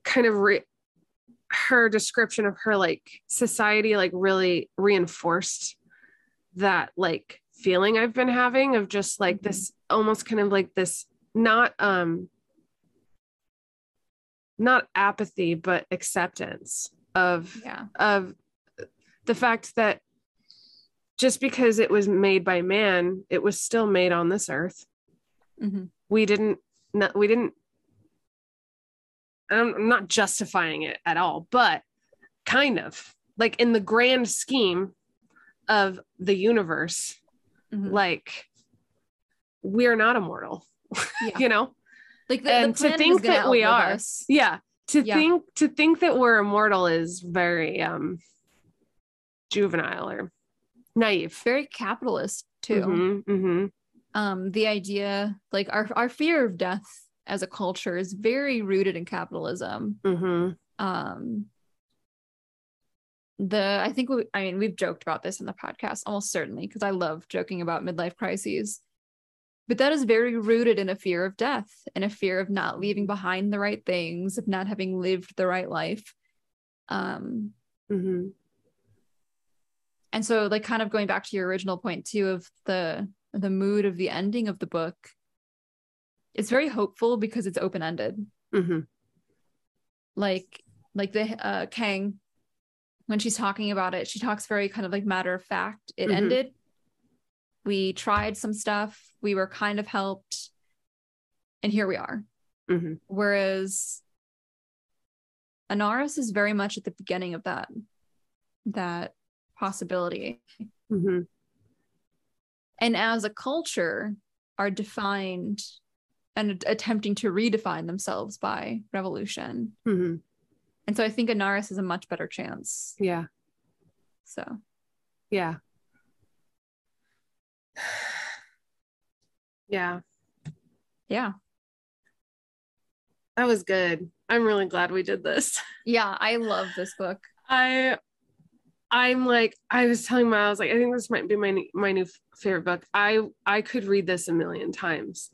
kind of her description of her like society, like really reinforced that like feeling I've been having of just like this almost kind of like this, not apathy, but acceptance of the fact that just because it was made by man, it was still made on this earth. Mm-hmm. I'm not justifying it at all, but kind of like in the grand scheme of the universe, like we're not immortal, you know, like and to think that we are, us. to think that we're immortal is very juvenile or naive, very capitalist too. The idea, like our fear of death as a culture is very rooted in capitalism. We've joked about this in the podcast almost certainly, because I love joking about midlife crises, but that is very rooted in a fear of death and a fear of not leaving behind the right things, of not having lived the right life. And so like kind of going back to your original point too of the mood of the ending of the book, it's very hopeful because it's open-ended. Like the Kang, when she's talking about it, she talks very kind of like matter of fact. It ended. We tried some stuff. We were kind of helped. And here we are. Whereas Anarres is very much at the beginning of that possibility. And as a culture are defined and attempting to redefine themselves by revolution. And so I think Anarres is a much better chance. So yeah. That was good. I'm really glad we did this. Yeah, I love this book. I'm like, I was telling Miles, like, I think this might be my new favorite book. I could read this a million times.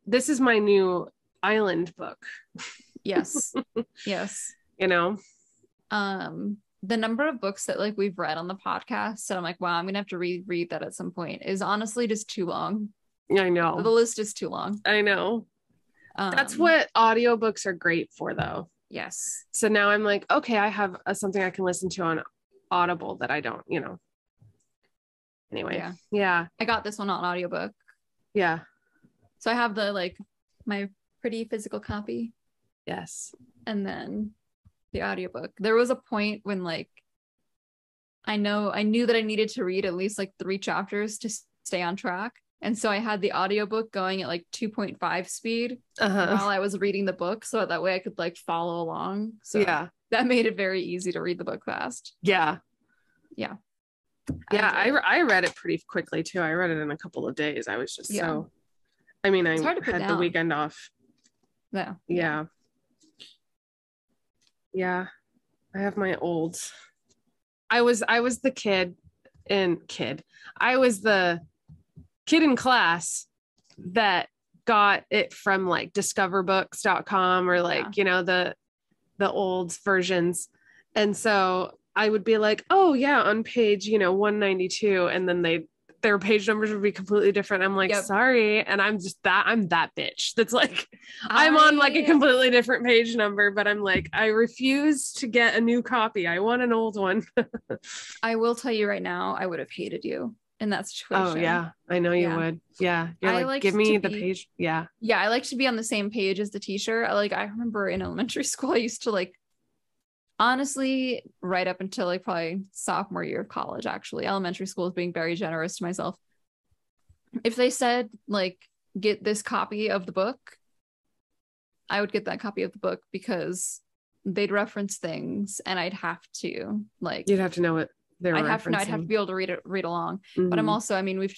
This is my new island book. Yes. Yes. You know? The number of books that like we've read on the podcast that I'm like, wow, I'm gonna have to reread that at some point is honestly just too long. I know. The list is too long. I know. That's what audiobooks are great for though. Yes. So now I'm like, okay, I have something I can listen to on Audible that I don't, you know. Anyway. Yeah. I got this one on audiobook. Yeah. So I have my pretty physical copy. Yes. And then the audiobook. There was a point when like I knew that I needed to read at least like 3 chapters to stay on track. And so I had the audiobook going at like 2.5 speed while I was reading the book. So that way I could like follow along. So that made it very easy to read the book fast. Yeah. I read it pretty quickly too. I read it in a couple of days. I was just I had the weekend off. Yeah. I have my olds. I was the kid. I was the kid in class that got it from like discoverbooks.com or like, you know, the old versions. And so I would be like, oh yeah, on page, 192. And then their page numbers would be completely different. I'm like, sorry. And I'm that bitch. That's like, I'm on like a completely different page number, but I'm like, I refuse to get a new copy. I want an old one. I will tell you right now, I would have hated you in that situation. Oh yeah. I know you would. Yeah. You're like, give me the page. Yeah. Yeah. I like to be on the same page as the teacher. I remember in elementary school, I used to like, honestly, right up until like probably sophomore year of college, actually, elementary school is being very generous to myself. If they said like, get this copy of the book, I would get that copy of the book because they'd reference things and I'd have to like, you'd have to know it. I'd have to be able to read along. Mm-hmm. But I'm also, I mean, we've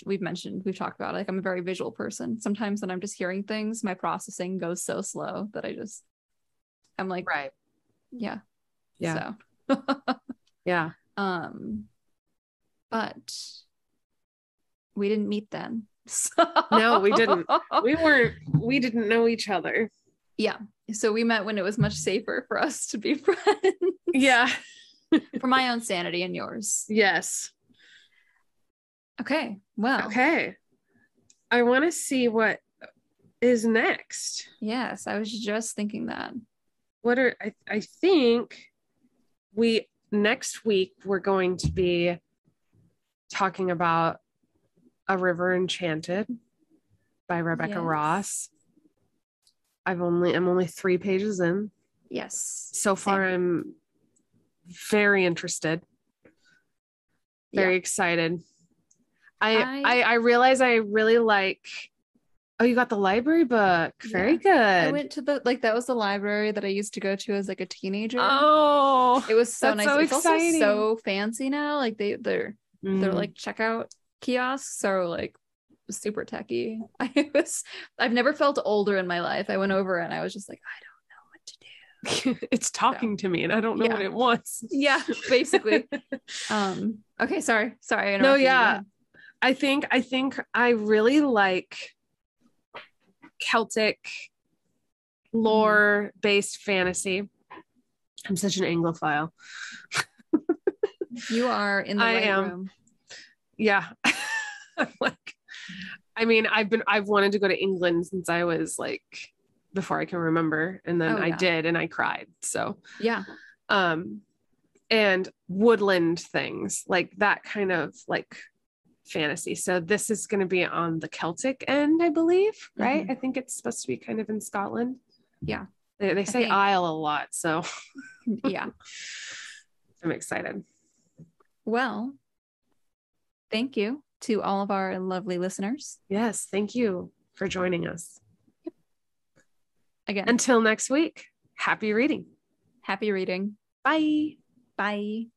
talked about it. Like, I'm a very visual person. Sometimes when I'm just hearing things, my processing goes so slow that I'm like, right. Yeah. Yeah. So yeah. But we didn't meet then. So. No, we didn't. We didn't know each other. Yeah. So we met when it was much safer for us to be friends. Yeah. For my own sanity and yours. Yes. Okay. Well. Okay. I want to see what is next. Yes, I was just thinking that. I think next week we're going to be talking about A River Enchanted by Rebecca Ross. I'm only 3 pages in. Yes. So far, I'm very interested. Very excited. I realize I really like. Oh, you got the library book. Very good. I went to that was the library that I used to go to as like a teenager. Oh, it was so nice. So it's exciting. Also so fancy now. Like they're like checkout kiosks are like super techy. I've never felt older in my life. I went over and I was just like, I don't know what to do. It's talking to me and I don't know what it wants. Yeah, basically. Okay, sorry. No, yeah. I think I really like Celtic lore based fantasy. I'm such an Anglophile. You are in the right room. Yeah. I mean, I've wanted to go to England since I was like before I can remember, and then I did, and I cried. So yeah. And woodland things like that kind of like fantasy. So this is going to be on the Celtic end, I believe, right? I think it's supposed to be kind of in Scotland. Yeah. They say Isle a lot, so yeah. I'm excited. Well, thank you to all of our lovely listeners. Yes, thank you for joining us. Yep. Again. Until next week, happy reading. Happy reading. Bye. Bye.